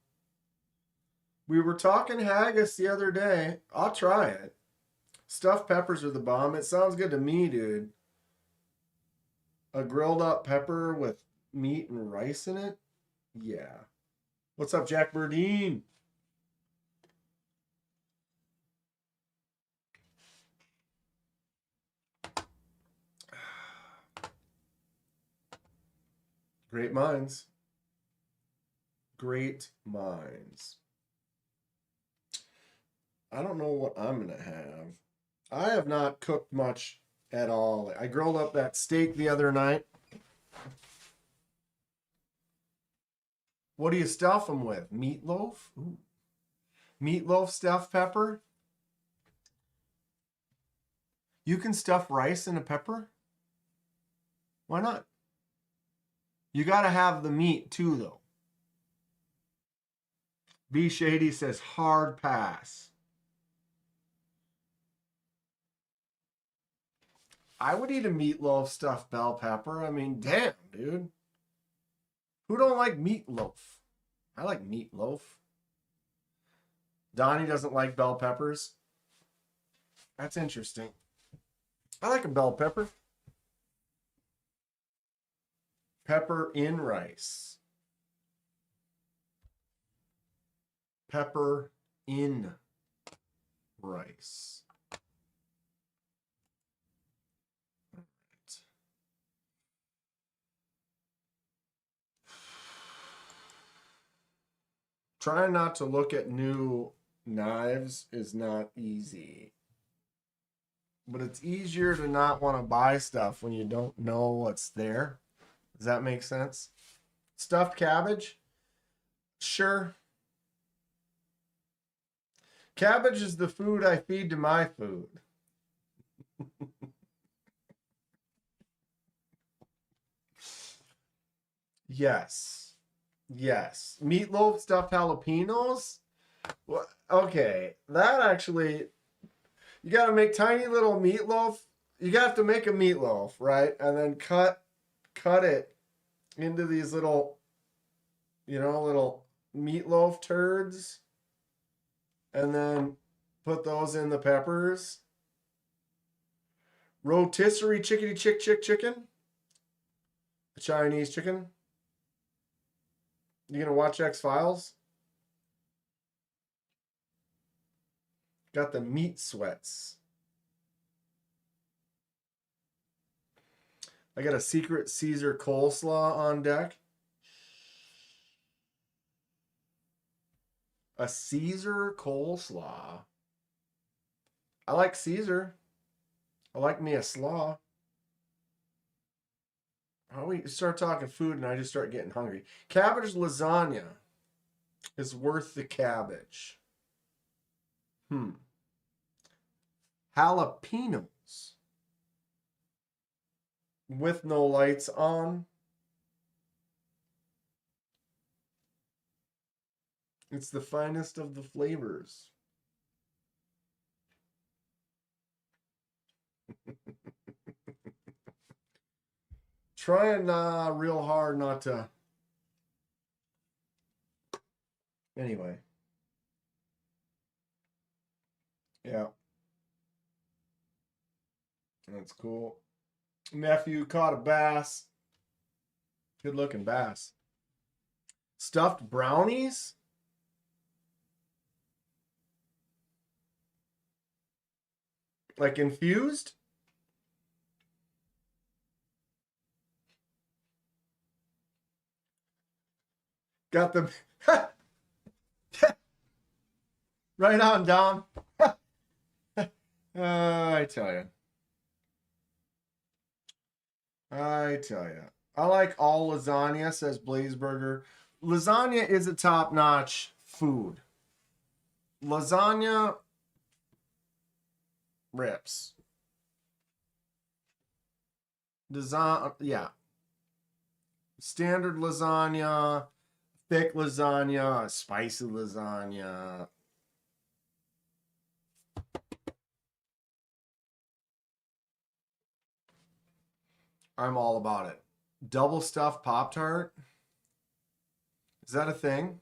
We were talking haggis the other day. I'll try it. Stuffed peppers are the bomb. It sounds good to me, dude. A grilled up pepper with meat and rice in it? Yeah. What's up, Jack Burdine? Great minds. Great minds. I don't know what I'm going to have. I have not cooked much at all. I grilled up that steak the other night. What do you stuff them with? Meatloaf? Ooh. Meatloaf stuffed pepper? You can stuff rice in a pepper? Why not? You got to have the meat too, though. B Shady says hard pass. I would eat a meatloaf stuffed bell pepper. I mean, damn, dude. Who don't like meatloaf? I like meatloaf. Donnie doesn't like bell peppers. That's interesting. I like a bell pepper. Pepper in rice. Pepper in rice. Trying not to look at new knives is not easy. But it's easier to not want to buy stuff when you don't know what's there. Does that make sense? Stuffed cabbage? Sure. Cabbage is the food I feed to my food. Yes. Yes. Meatloaf stuffed jalapenos? Well, okay. That actually, you got to make tiny little meatloaf. You have to make a meatloaf, right? And then cut it into these little, little meatloaf turds. And then put those in the peppers. Rotisserie chickadee chicken. The Chinese chicken. You gonna watch X-Files? Got the meat sweats. I got a secret Caesar coleslaw on deck. A Caesar coleslaw. I like Caesar. I like me a slaw. Oh, we start talking food and I just start getting hungry. Cabbage lasagna is worth the cabbage. Jalapenos with no lights on. It's the finest of the flavors. Trying real hard not to. Anyway. Yeah. That's cool. Nephew caught a bass. Good looking bass. Stuffed brownies? Like infused? Got them. Right on, Dom. I tell you. I tell you. I like all lasagna, says Blazeburger. Lasagna is a top-notch food. Lasagna rips. Yeah. Standard lasagna, thick lasagna, spicy lasagna. I'm all about it. Double stuffed Pop-Tart. Is that a thing?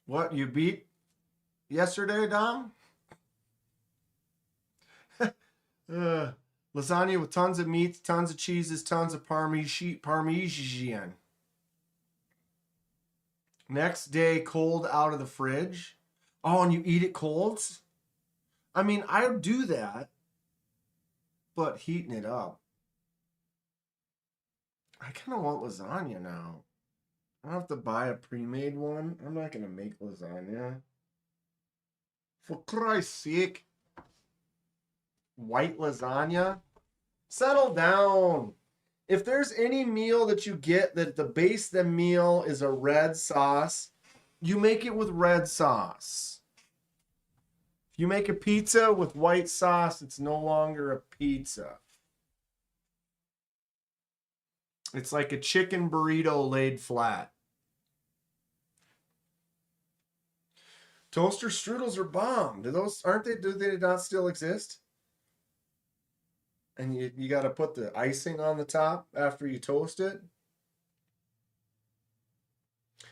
What, you beat yesterday, Dom? Lasagna with tons of meats, tons of cheeses, tons of Parmesan. Next day, cold out of the fridge. Oh, and you eat it cold? I mean, I do that, but heating it up. I kind of want lasagna now. I don't have to buy a pre-made one. I'm not going to make lasagna. For Christ's sake. White lasagna? Settle down. If there's any meal that you get that the base of the meal is a red sauce, you make it with red sauce. If you make a pizza with white sauce, it's no longer a pizza. It's like a chicken burrito laid flat. Toaster strudels are bomb. Do they not still exist? And you got to put the icing on the top after you toast it.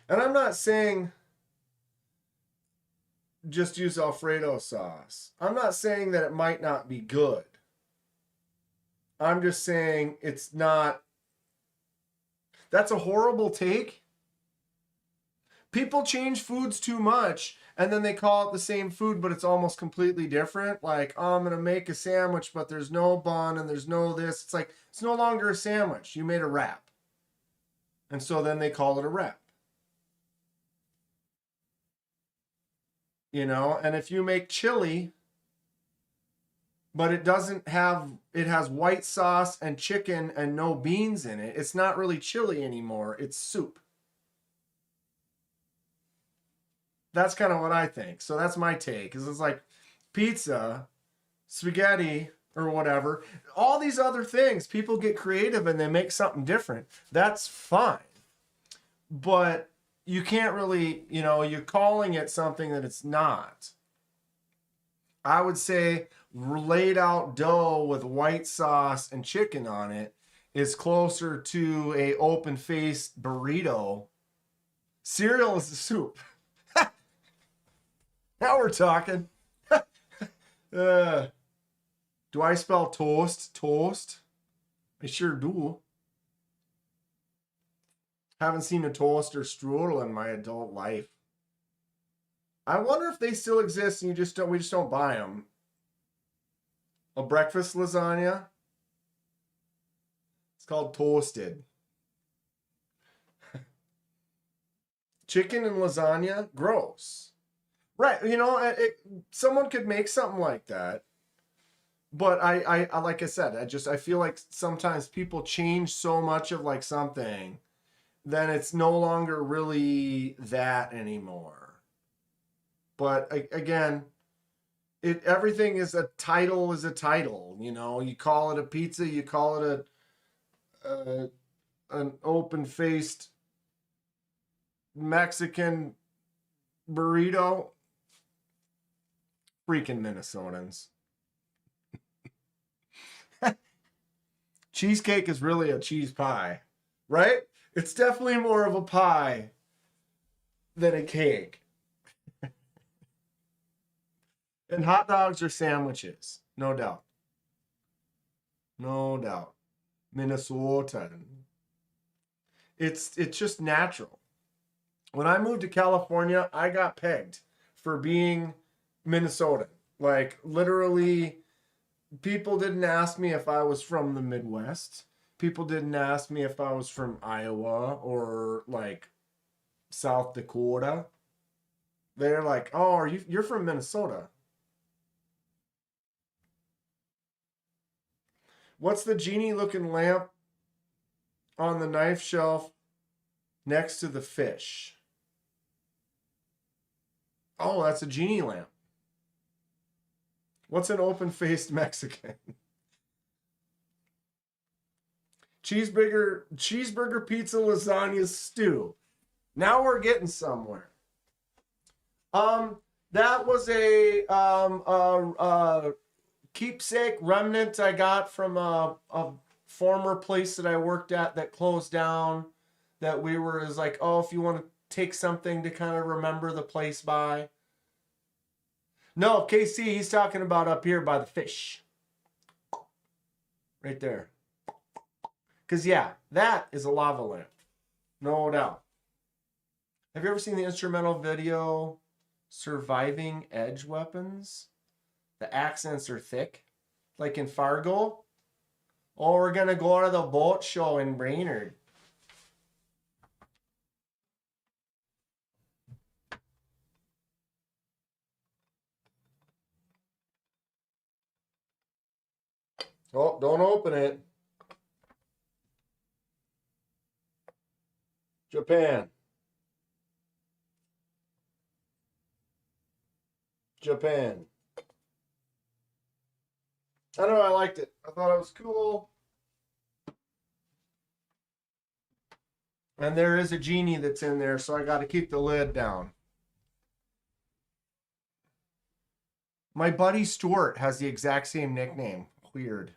And I'm not saying just use Alfredo sauce. I'm not saying that it might not be good. I'm just saying it's not. That's a horrible take. People change foods too much and then they call it the same food, but it's almost completely different. Like, oh, I'm going to make a sandwich, but there's no bun and there's no this. It's like, it's no longer a sandwich. You made a wrap. And so then they call it a wrap. You know, and if you make chili, but it has white sauce and chicken and no beans in it, it's not really chili anymore. It's soup. That's kind of what I think. So that's my take. Because it's like pizza, spaghetti, or whatever. All these other things, people get creative and they make something different. That's fine. But you can't really, you're calling it something that it's not. I would say laid out dough with white sauce and chicken on it is closer to a open-faced burrito. Cereal is the soup. Now we're talking. Do I spell toast? Toast? I sure do. Haven't seen a toaster strudel in my adult life. I wonder if they still exist and we just don't buy them. A breakfast lasagna. It's called toasted. Chicken and lasagna, gross. Right, someone could make something like that. But I like I said, I feel like sometimes people change so much of like something, then it's no longer really that anymore. But again, everything is a title is a title. You call it a pizza, you call it an open-faced Mexican burrito. Freaking Minnesotans. Cheesecake is really a cheese pie, right? It's definitely more of a pie than a cake. And hot dogs are sandwiches, no doubt. No doubt. Minnesotan. It's just natural. When I moved to California, I got pegged for being Minnesotan. Like, literally, people didn't ask me if I was from the Midwest. People didn't ask me if I was from Iowa or, like, South Dakota. They're like, oh, you're from Minnesota. What's the genie looking lamp on the knife shelf next to the fish? Oh, that's a genie lamp. What's an open-faced Mexican? Cheeseburger, pizza, lasagna, stew. Now we're getting somewhere. That was a keepsake remnant I got from a former place that I worked at that closed down. That we were is like, oh, if you want to take something to kind of remember the place by. No, KC, he's talking about up here by the fish. Right there. Because, yeah, that is a lava lamp. No doubt. Have you ever seen the instrumental video Surviving Edge Weapons? The accents are thick. Like in Fargo. Oh, we're going to go to the boat show in Brainerd. Oh, don't open it. Japan. Japan. I don't know, I liked it. I thought it was cool. And there is a genie that's in there, so I got to keep the lid down. My buddy Stuart has the exact same nickname. Weird.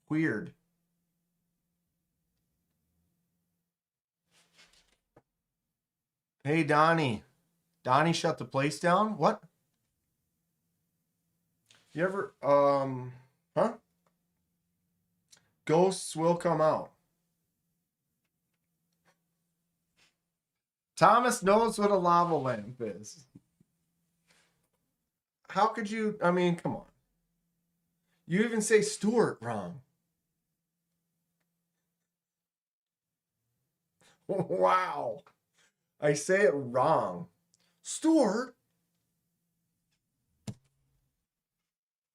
Weird. Hey, Donnie. Donnie shut the place down? What? You ever, huh? Ghosts will come out. Thomas knows what a lava lamp is. How could you, I mean, come on. You even say Stuart wrong. Wow. I say it wrong. Stuart?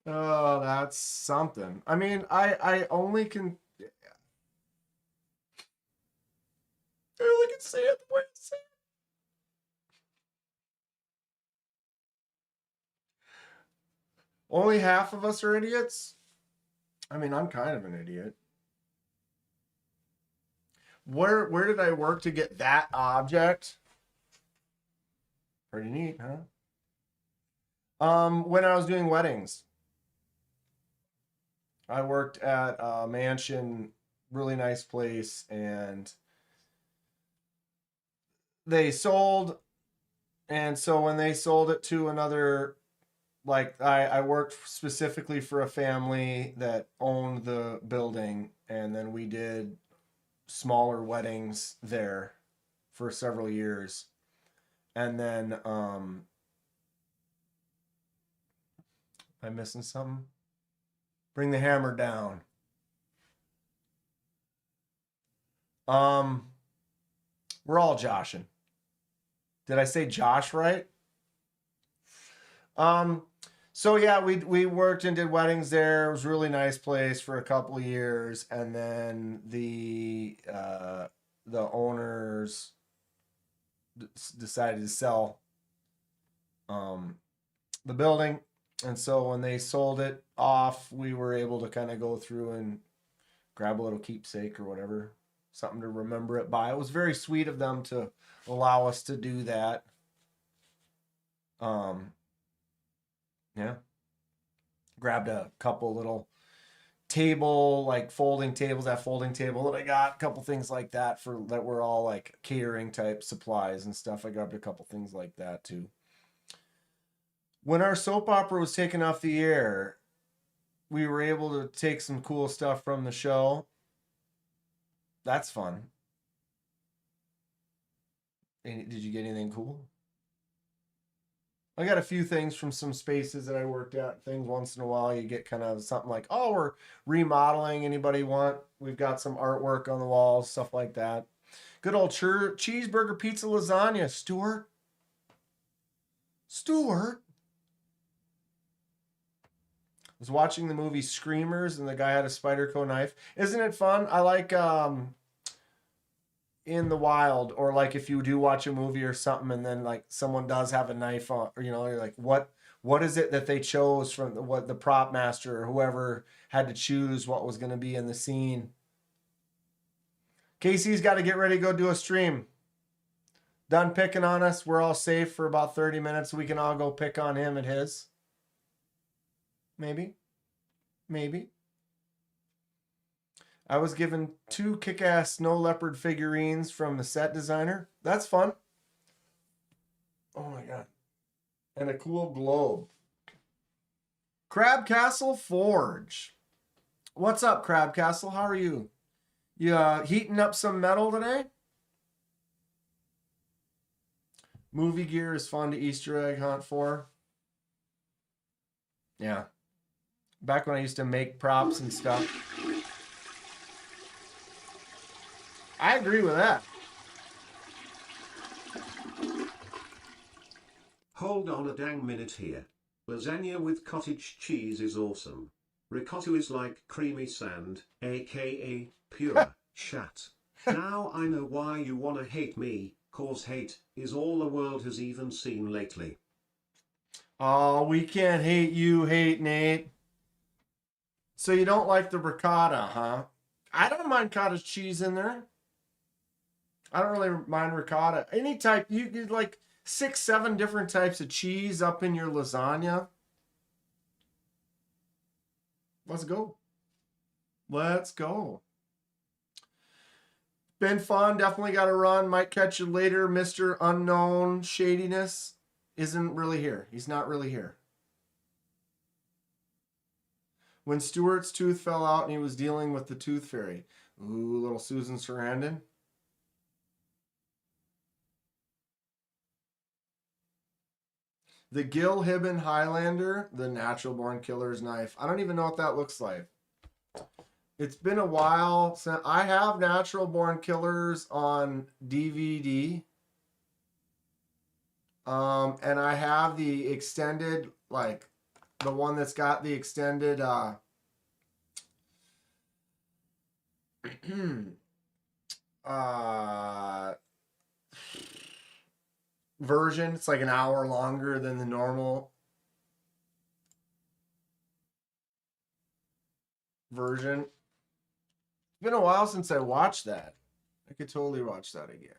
Oh, that's something. I mean, I only can... I only can say it the way I say it. Only half of us are idiots? I mean, I'm kind of an idiot. Where did I work to get that object? Pretty neat, huh? When I was doing weddings. I worked at a mansion, really nice place, and they sold, and so when they sold it to another, like I worked specifically for a family that owned the building, and then we did smaller weddings there for several years. And then am I missing something? Bring the hammer down. We're all joshing. Did I say Josh right? So yeah, we worked and did weddings there. It was a really nice place for a couple of years, and then the owners decided to sell the building, and so when they sold it off, we were able to kind of go through and grab a little keepsake or whatever, something to remember it by. It was very sweet of them to allow us to do that. Yeah. Grabbed a couple little table, like folding tables, that folding table that I got, a couple things like that for that were all like catering type supplies and stuff. I grabbed a couple things like that too. When our soap opera was taken off the air, we were able to take some cool stuff from the show. That's fun. Did you get anything cool? I got a few things from some spaces that I worked at. Things once in a while you get kind of something like, oh, we're remodeling. Anybody want? We've got some artwork on the walls, stuff like that. Good old cheeseburger pizza lasagna. Stuart. Was watching the movie Screamers and the guy had a Spyderco knife. Isn't it fun? I like In the Wild, or like if you do watch a movie or something and then like someone does have a knife on, or you're like, what is it that they chose from what the prop master or whoever had to choose what was going to be in the scene. Casey's got to get ready to go do a stream. Done picking on us. We're all safe for about 30 minutes. We can all go pick on him at his. Maybe. I was given 2 kick-ass snow leopard figurines from the set designer. That's fun. Oh my God. And a cool globe. Crab Castle Forge. What's up, Crab Castle? How are you? You heating up some metal today? Movie gear is fun to Easter egg hunt for. Yeah. Back when I used to make props and stuff. I agree with that. Hold on a dang minute here. Lasagna with cottage cheese is awesome. Ricotta is like creamy sand, aka pure shat. Now I know why you wanna hate me, cause hate is all the world has even seen lately. Oh, we can't hate you, hate Nate. So you don't like the ricotta, huh? I don't mind cottage cheese in there. I don't really mind ricotta. Any type, you get like 6, 7 different types of cheese up in your lasagna. Let's go. Been fun. Definitely got to run. Might catch you later. Mr. Unknown Shadiness isn't really here. He's not really here. When Stuart's tooth fell out and he was dealing with the tooth fairy. Ooh, little Susan Sarandon. The Gil Hibben Highlander, the Natural Born Killer's knife. I don't even know what that looks like. It's been a while since I have Natural Born Killers on DVD. And I have the extended, like the one that's got the extended version. It's like an hour longer than the normal version. It's been a while since I watched that. I could totally watch that again.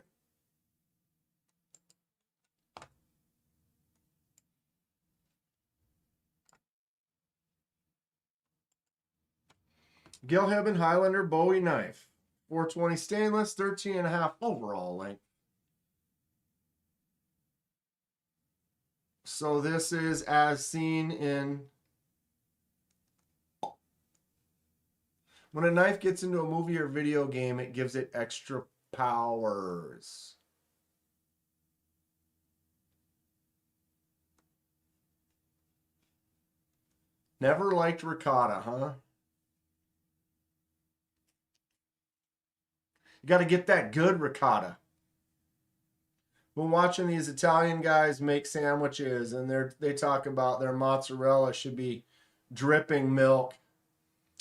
Gil Hibben Highlander Bowie knife. 420 stainless, 13.5 overall length. So this is as seen in... When a knife gets into a movie or video game, it gives it extra powers. Never liked ricotta, huh? You got to get that good ricotta. Been watching these Italian guys make sandwiches, and they talk about their mozzarella should be dripping milk.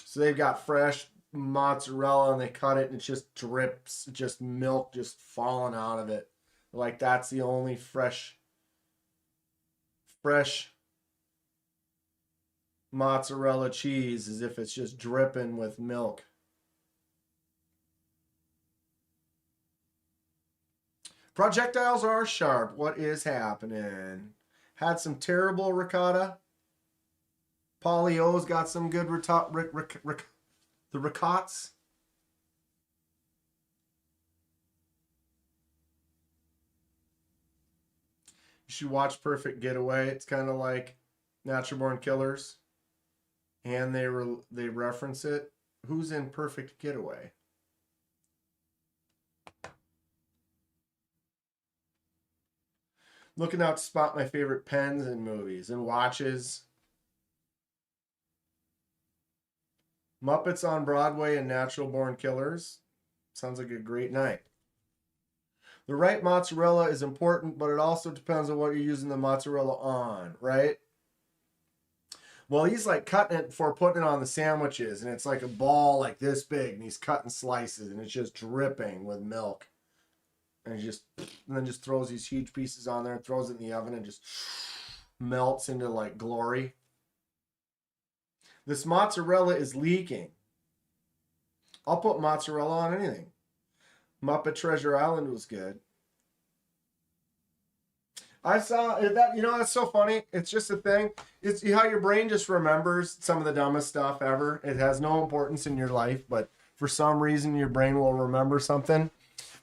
So they've got fresh mozzarella and they cut it and it just drips, just milk just falling out of it. Like that's the only fresh mozzarella cheese, as if it's just dripping with milk. Projectiles are sharp. What is happening? Had some terrible ricotta. Paulie O's got some good the ricotts. You should watch Perfect Getaway. It's kind of like Natural Born Killers. And they reference it. Who's in Perfect Getaway? Looking out to spot my favorite pens and movies and watches. Muppets on Broadway and Natural Born Killers. Sounds like a great night. The right mozzarella is important, but it also depends on what you're using the mozzarella on, right? Well, he's like cutting it before putting it on the sandwiches, and it's like a ball like this big, and he's cutting slices, and it's just dripping with milk. And then just throws these huge pieces on there and throws it in the oven and just melts into like glory. This mozzarella is leaking. I'll put mozzarella on anything. Muppet Treasure Island was good. I saw that, that's so funny. It's just a thing. It's how your brain just remembers some of the dumbest stuff ever. It has no importance in your life, but for some reason your brain will remember something.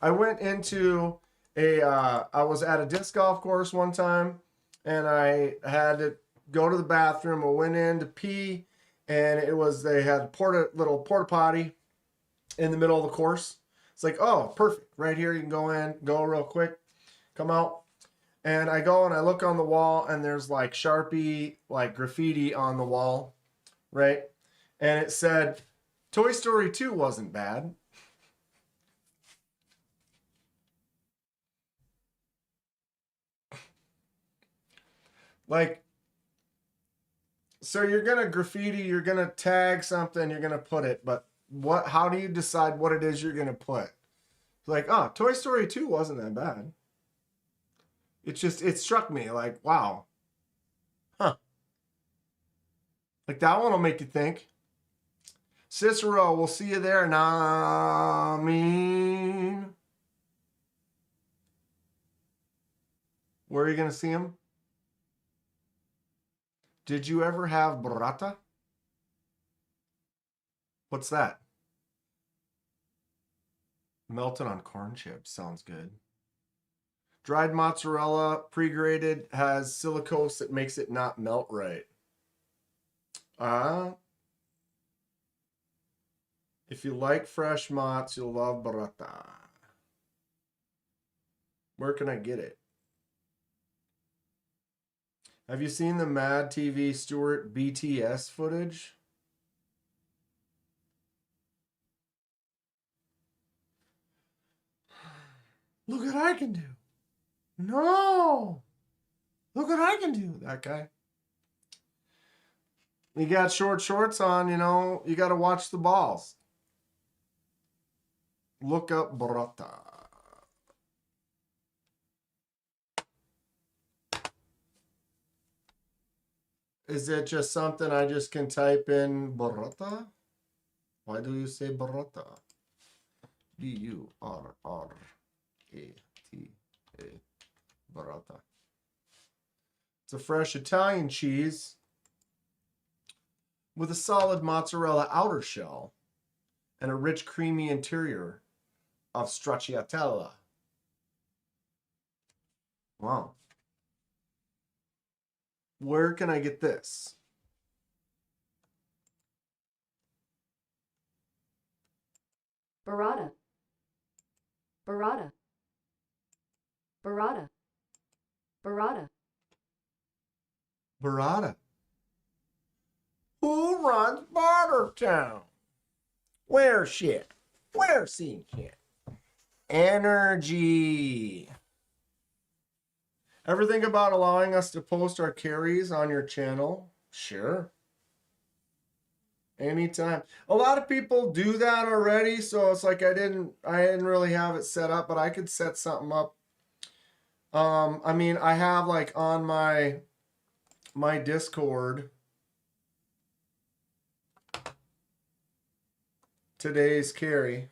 I went into I was at a disc golf course one time, and I had to go to the bathroom. I went in to pee, and they had a little porta potty in the middle of the course. It's like, oh, perfect. Right here, you can go in, go real quick, come out. And I go and I look on the wall, and there's like Sharpie, like graffiti on the wall, right? And it said, Toy Story 2 wasn't bad. Like, so you're going to graffiti, you're going to tag something, you're going to put it, but how do you decide what it is you're going to put? Like, oh, Toy Story 2 wasn't that bad. It struck me like, wow. Huh. Like that one will make you think. Cicero, we'll see you there. Nah, mean. Where are you going to see him? Did you ever have burrata? What's that? Melted on corn chips. Sounds good. Dried mozzarella, pre-grated, has silicose that makes it not melt right. If you like fresh mozz, you'll love burrata. Where can I get it? Have you seen the Mad TV Stewart BTS footage? Look what I can do. No. Look what I can do, that guy. You got short shorts on, you got to watch the balls. Look up burrata. Is it just something I just can type in burrata? Why do you say burrata? B-U-R-R-A-T-A. Burrata. It's a fresh Italian cheese with a solid mozzarella outer shell and a rich, creamy interior of stracciatella. Wow. Where can I get this? Burrata. Burrata. Burrata. Burrata. Burrata. Who runs Bartertown? Where shit? Where seen shit? Energy. Ever think about allowing us to post our carries on your channel? Sure. Anytime. A lot of people do that already, so it's like I didn't really have it set up, but I could set something up. I mean, I have like on my Discord today's carry.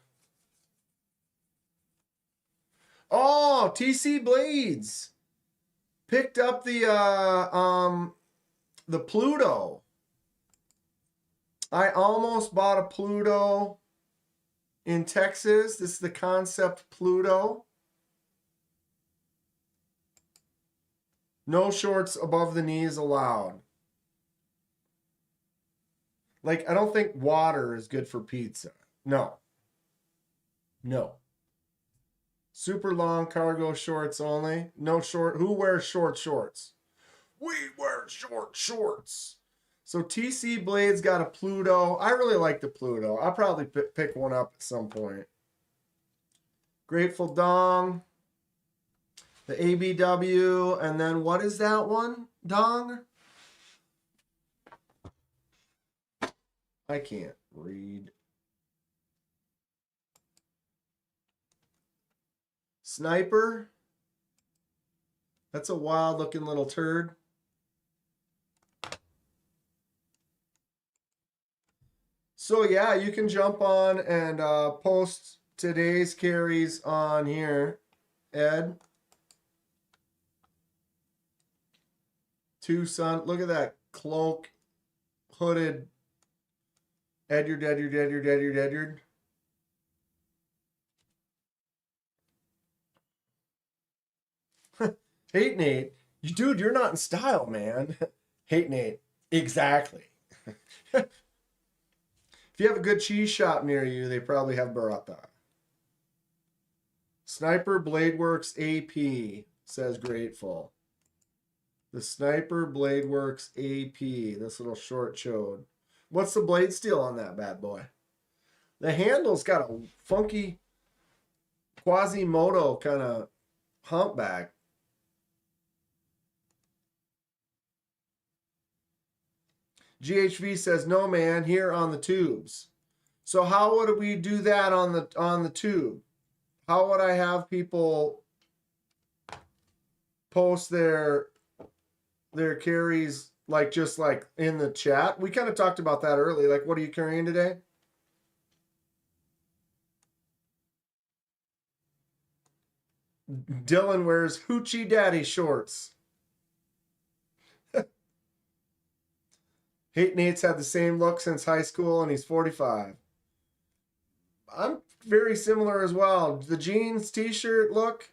Oh, TC Blades picked up the Pluto. I almost bought a Pluto in Texas. This is the Kansept Pluto. No shorts above the knees allowed. Like, I don't think water is good for pizza. No. No. Super long cargo shorts only. No short. Who wears short shorts? We wear short shorts. So TC Blades got a Pluto. I really like the Pluto. I'll probably pick one up at some point. Grateful Dong. The ABW, and then what is that one, Dong? I can't read. Sniper. That's a wild looking little turd. So yeah, you can jump on and post today's carries on here, Ed. Tucson, look at that cloak, hooded Edyard, Edyard, Edyard, Edyard, Edyard. Hate Nate. Dude, you're not in style, man. Hate Nate. Exactly. If you have a good cheese shop near you, they probably have burrata. Sniper Bladeworks AP, says Grateful. The Sniper Bladeworks AP, this little short chode. What's the blade steel on that bad boy? The handle's got a funky Quasimodo kind of humpback. GHV says, no man, here on the tubes. So how would we do that on the tube? How would I have people post their carries like just like in the chat? We kind of talked about that earlier. Like, what are you carrying today? Dylan wears Hoochie Daddy shorts. Hate Nate's had the same look since high school and he's 45. I'm very similar as well. The jeans t-shirt look.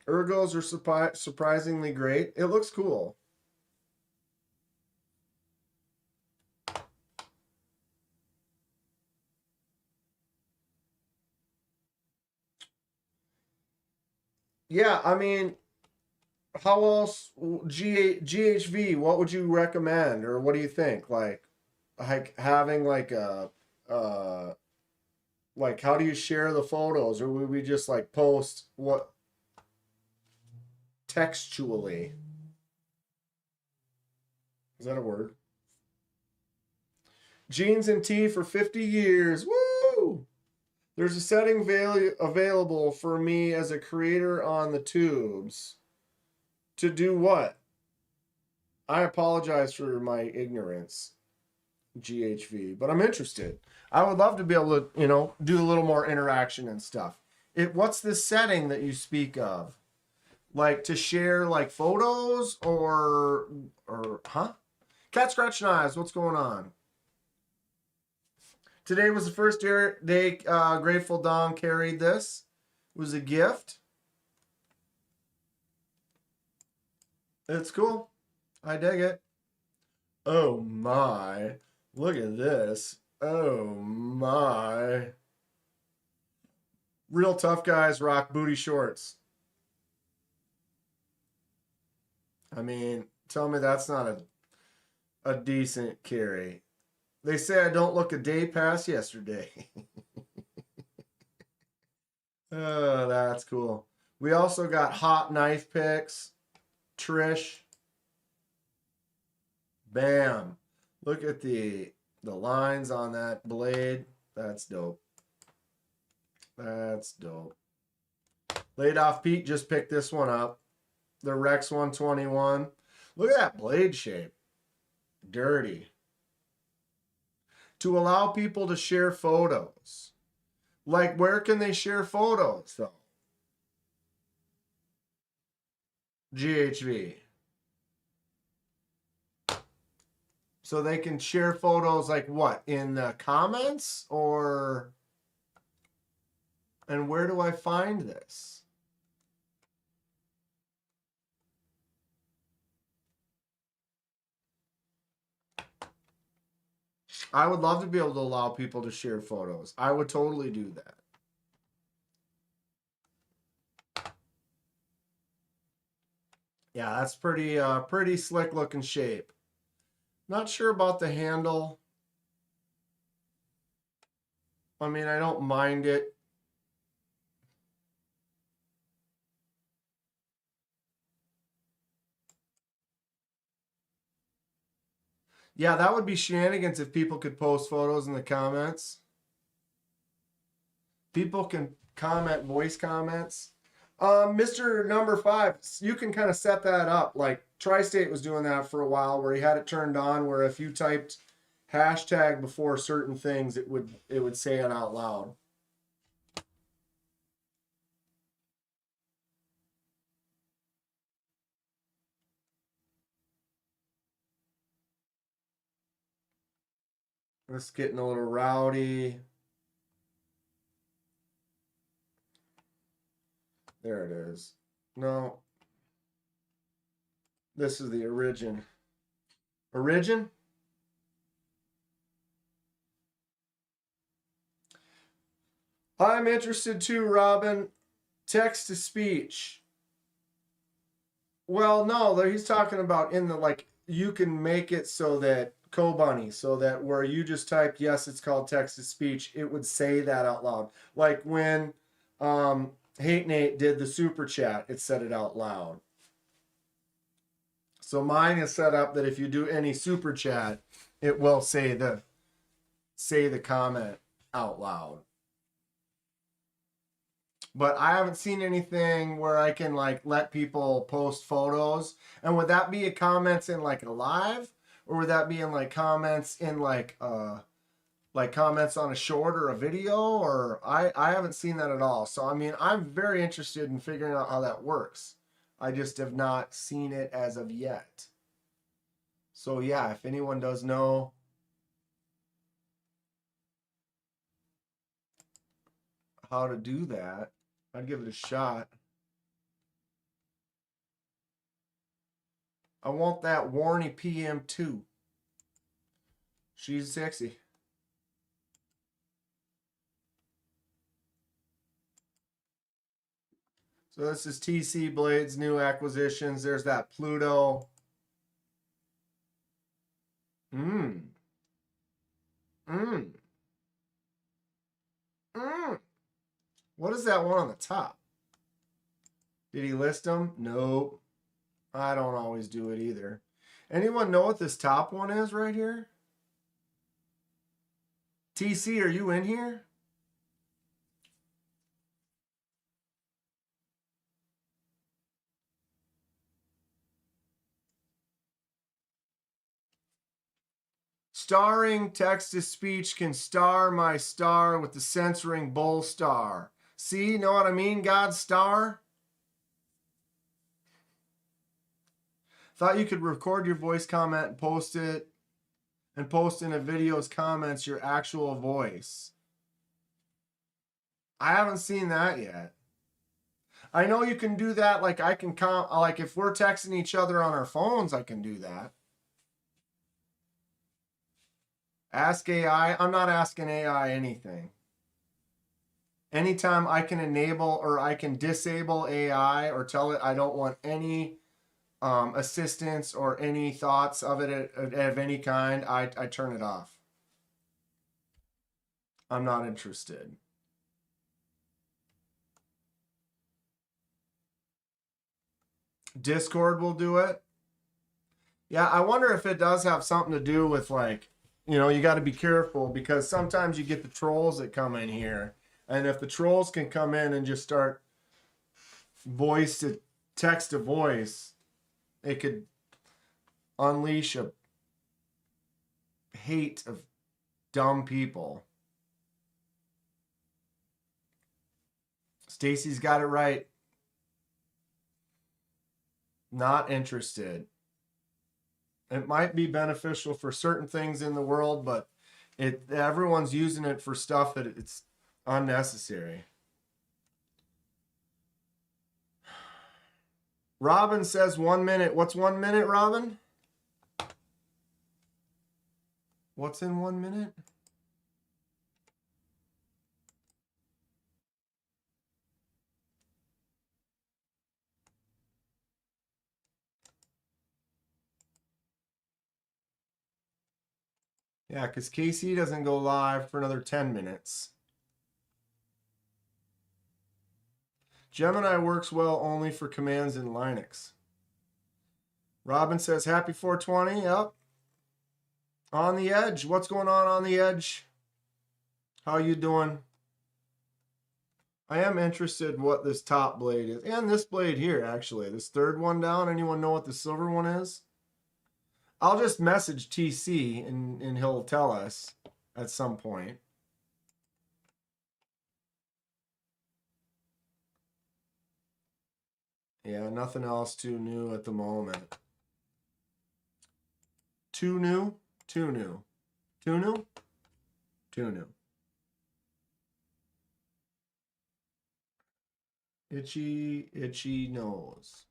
Ergos are surprisingly great. It looks cool. Yeah, I mean, how else, GHV, what would you recommend? Or what do you think? Like having like a, like how do you share the photos? Or would we just like post what textually? Is that a word? Jeans and tee for 50 years. Woo! There's a setting available for me as a creator on the tubes. To do what? I apologize for my ignorance, GHV, but I'm interested. I would love to be able to, do a little more interaction and stuff. What's the setting that you speak of? Like to share like photos or huh? Cat Scratch Knives, what's going on? Today was the first day Grateful Dawn carried this. It was a gift. It's cool. I dig it. Oh my. Look at this. Oh my. Real tough guys rock booty shorts. I mean, tell me that's not a decent carry. They say I don't look a day past yesterday. Oh, that's cool. We also got hot knife picks. Trish. Bam. Look at the lines on that blade. That's dope. That's dope. Laid Off Pete just picked this one up. The Rex 121. Look at that blade shape. Dirty. To allow people to share photos. Like, where can they share photos, though? GHV. So they can share photos like what? In the comments? Or... And where do I find this? I would love to be able to allow people to share photos. I would totally do that. Yeah, that's pretty slick looking shape. Not sure about the handle. I mean, I don't mind it. Yeah, that would be shenanigans if people could post photos in the comments. People can comment voice comments. Mr. Number 5, you can kind of set that up. Like Tri-State was doing that for a while, where he had it turned on, where if you typed hashtag before certain things, it would say it out loud. It's getting a little rowdy. There it is. No. This is the origin. Origin? I'm interested too, Robin. Text to speech. Well, no, he's talking about in the, like, you can make it so that Co-Bunny, so that where you just typed, yes, it's called text to speech, it would say that out loud. Like when Hate Nate did the super chat, it said it out loud. So mine is set up that if you do any super chat, it will say the comment out loud. But I haven't seen anything where I can like let people post photos. And would that be a comments in like a live, or would that be in like comments in like comments on a short or a video? Or I haven't seen that at all. So I mean, I'm very interested in figuring out how that works. I just have not seen it as of yet. So yeah, if anyone does know how to do that, I'd give it a shot. I want that Warnie PM too. She's sexy. So this is TC Blades, new acquisitions. There's that Pluto. What is that one on the top? Did he list them? Nope. I don't always do it either. Anyone know what this top one is right here? TC, are you in here? Starring text to speech can star my star with the censoring bull star. See, know what I mean? God star. Thought you could record your voice comment and post it, and post in a video's comments your actual voice. I haven't seen that yet. I know you can do that. Like I can like if we're texting each other on our phones, I can do that. Ask AI. I'm not asking AI anything. Anytime I can enable or I can disable AI or tell it I don't want any assistance or any thoughts of it of any kind, I turn it off. I'm not interested. Discord will do it. Yeah, I wonder if it does have something to do with like, you know, you got to be careful because sometimes you get the trolls that come in here. And if the trolls can come in and just start voice to text to voice, it could unleash a hate of dumb people. Stacy's got it right. Not interested. It might be beneficial for certain things in the world, but everyone's using it for stuff that it's unnecessary. Robin says 1 minute. What's 1 minute, Robin? What's in 1 minute? Yeah, because KC doesn't go live for another 10 minutes. Gemini works well only for commands in Linux. Robin says, happy 420. Yep. On the edge. What's going on the edge? How you doing? I am interested in what this top blade is. And this blade here, actually. This third one down. Anyone know what the silver one is? I'll just message TC and he'll tell us at some point. Yeah, nothing else too new at the moment. Too new? Too new. Too new? Too new. Itchy nose.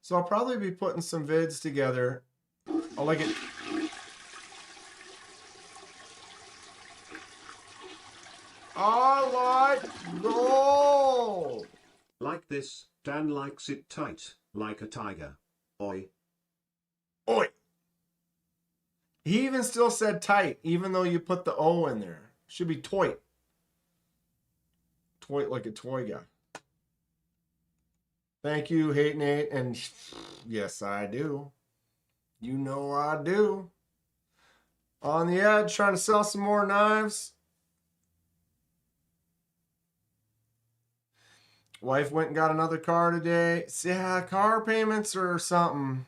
So I'll probably be putting some vids together. I'll like it. I like gold. Like this, Dan likes it tight, like a tiger. Oi. Oi. He even still said tight, even though you put the O in there. Should be toit. Toit like a toy guy. Thank you, Hate Nate. And yes, I do. You know I do. On the edge, trying to sell some more knives. Wife went and got another car today. Yeah, car payments or something.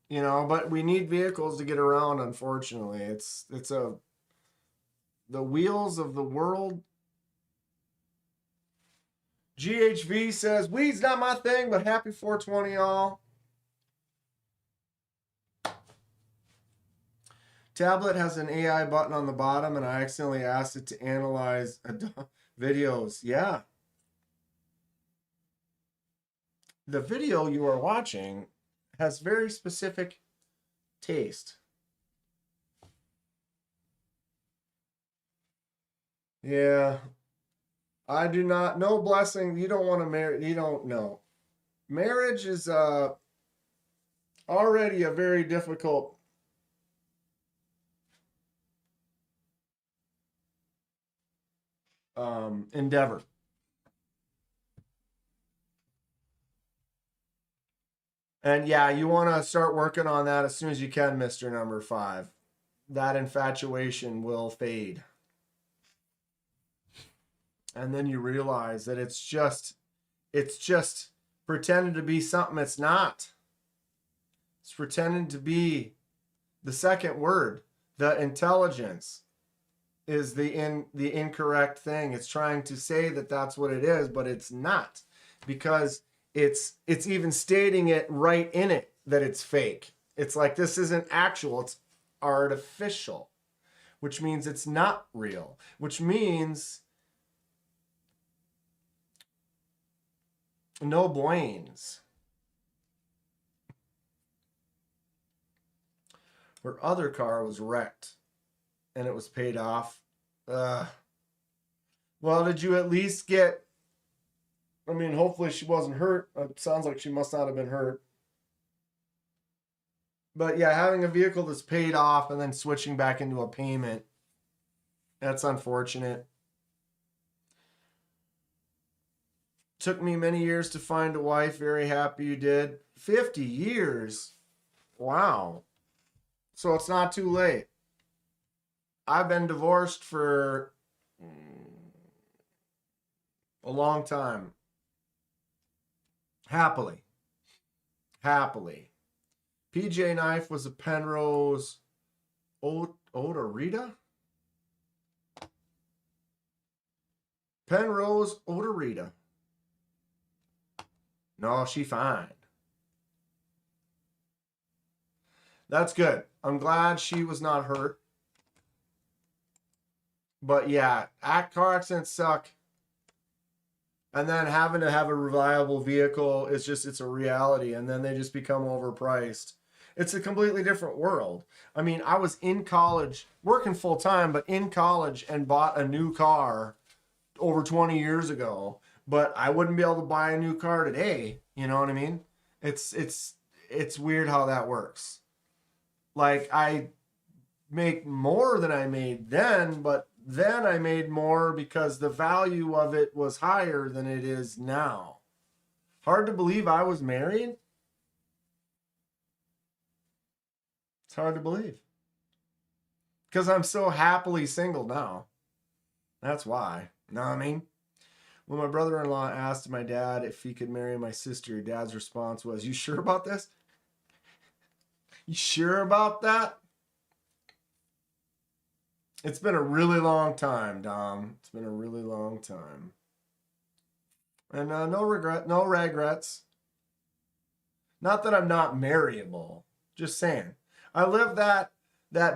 You know, but we need vehicles to get around, unfortunately. It's the wheels of the world. GHV says, weed's not my thing, but happy 420, y'all. Tablet has an AI button on the bottom, and I accidentally asked it to analyze videos. Yeah. The video you are watching has very specific taste. Yeah. I do not. No blessing. You don't want to marry. You don't know. Marriage is already a very difficult endeavor. And yeah, you want to start working on that as soon as you can, Mr. Number 5. That infatuation will fade. And then you realize that it's just pretending to be something it's not. It's pretending to be the second word. The intelligence is the incorrect thing. It's trying to say that that's what it is, but it's not, because it's even stating it right in it that it's fake. It's like, this isn't actual, it's artificial, which means it's not real, which means no brains. Her other car was wrecked and it was paid off. Well, did you at least get, I mean, hopefully she wasn't hurt. It sounds like she must not have been hurt. But yeah, having a vehicle that's paid off and then switching back into a payment, that's unfortunate. Took me many years to find a wife. Very happy you did. 50 years. Wow. So it's not too late. I've been divorced for a long time. Happily. PJ Knife was a Penrose Odorita? Penrose Odorita. No, she fine. That's good. I'm glad she was not hurt. But yeah, car accidents suck. And then having to have a reliable vehicle is just, it's a reality. And then they just become overpriced. It's a completely different world. I mean, I was in college, working full time, but in college, and bought a new car over 20 years ago. But I wouldn't be able to buy a new car today. You know what I mean? It's weird how that works. Like, I make more than I made then, but then I made more because the value of it was higher than it is now. Hard to believe I was married? It's hard to believe. Because I'm so happily single now. That's why. You know what I mean? When my brother-in-law asked my dad if he could marry my sister, Dad's response was, "You sure about this? You sure about that?" It's been a really long time, Dom. It's been a really long time. And no regrets. Not that I'm not marryable. Just saying. I live that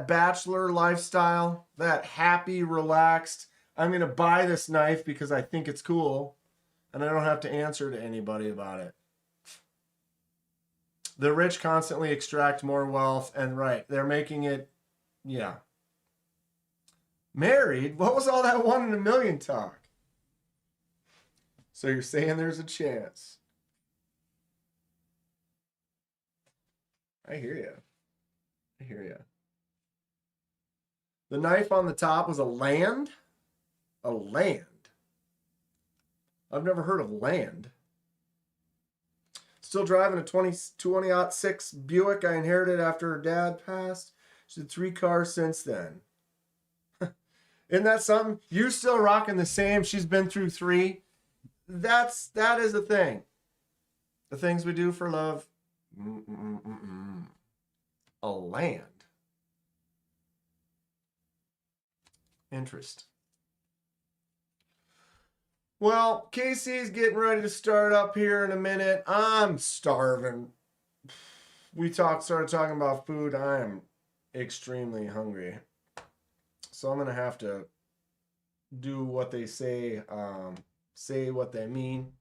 bachelor lifestyle, that happy, relaxed, I'm going to buy this knife because I think it's cool, and I don't have to answer to anybody about it. The rich constantly extract more wealth, and right, they're making it, yeah. Married? What was all that 1 in a million talk? So you're saying there's a chance. I hear you. I hear you. The knife on the top was a land? A land? I've never heard of land. Still driving a 2006 Buick I inherited after her dad passed. She's had 3 cars since then. Isn't that something? You still rocking the same. She's been through 3. That is a thing. The things we do for love. A land. Interest. Well, Casey's getting ready to start up here in a minute. I'm starving. We started talking about food. I am extremely hungry. So I'm going to have to do what they say what they mean.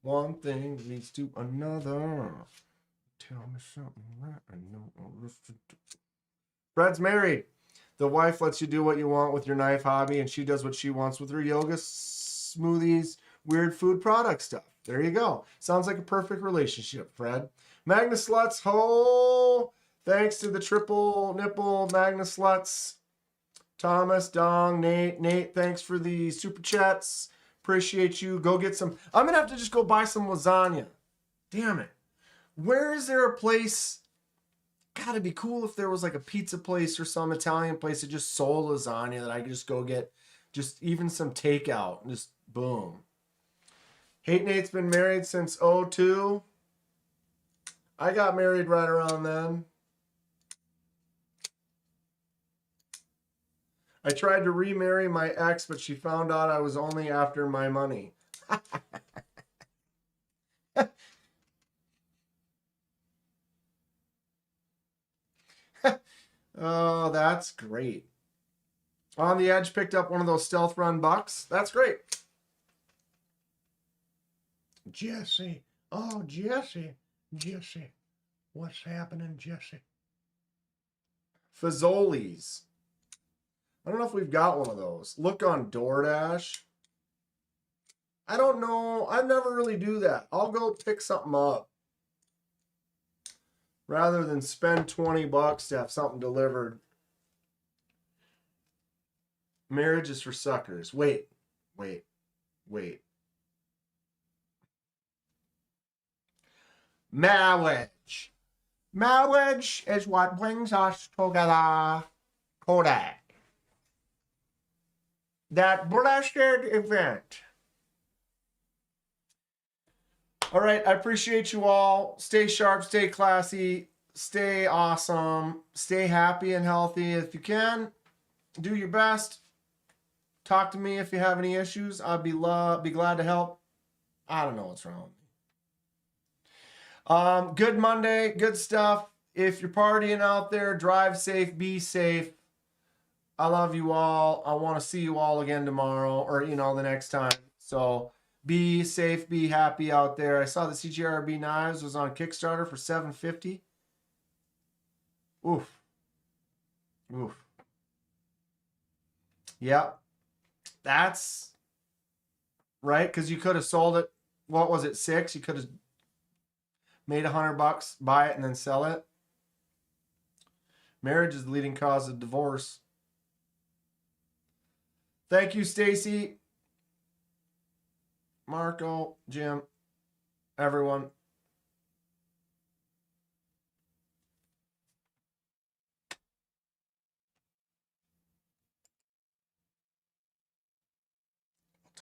One thing leads to another. Tell me something right I know. Fred's married. The wife lets you do what you want with your knife hobby, and she does what she wants with her yoga, smoothies, weird food product stuff. There you go. Sounds like a perfect relationship, Fred. Magnus Sluts, thanks to the triple nipple Magnus Sluts. Thomas, Dong, Nate, thanks for the super chats. Appreciate you. Go get some. I'm going to have to just go buy some lasagna. Damn it. Where is there a place? Gotta be cool if there was like a pizza place or some Italian place that just sold lasagna that I could just go get just even some takeout and just boom. Hate Nate's been married since 2002. I got married right around then. I tried to remarry my ex, but she found out I was only after my money. Oh, that's great. On the Edge picked up one of those stealth run bucks. That's great. Jesse. Oh, Jesse. Jesse. What's happening, Jesse? Fazoli's. I don't know if we've got one of those. Look on DoorDash. I don't know. I never really do that. I'll go pick something up rather than spend $20 to have something delivered. Marriage is for suckers. Wait. Marriage. Marriage is what brings us together. Kodak. That blessed event. All right, I appreciate you all. Stay sharp, stay classy, stay awesome, stay happy and healthy if you can. Do your best. Talk to me if you have any issues. I'd be glad to help. I don't know what's wrong with me. Good Monday, good stuff. If you're partying out there, drive safe, be safe. I love you all. I want to see you all again tomorrow or, the next time. So be safe, be happy out there. I saw the CJRB knives was on Kickstarter for $750. Oof. Yep. That's right. Because you could have sold it. What was it? 6? You could have made $100, buy it, and then sell it. Marriage is the leading cause of divorce. Thank you, Stacy, Marco, Jim. everyone.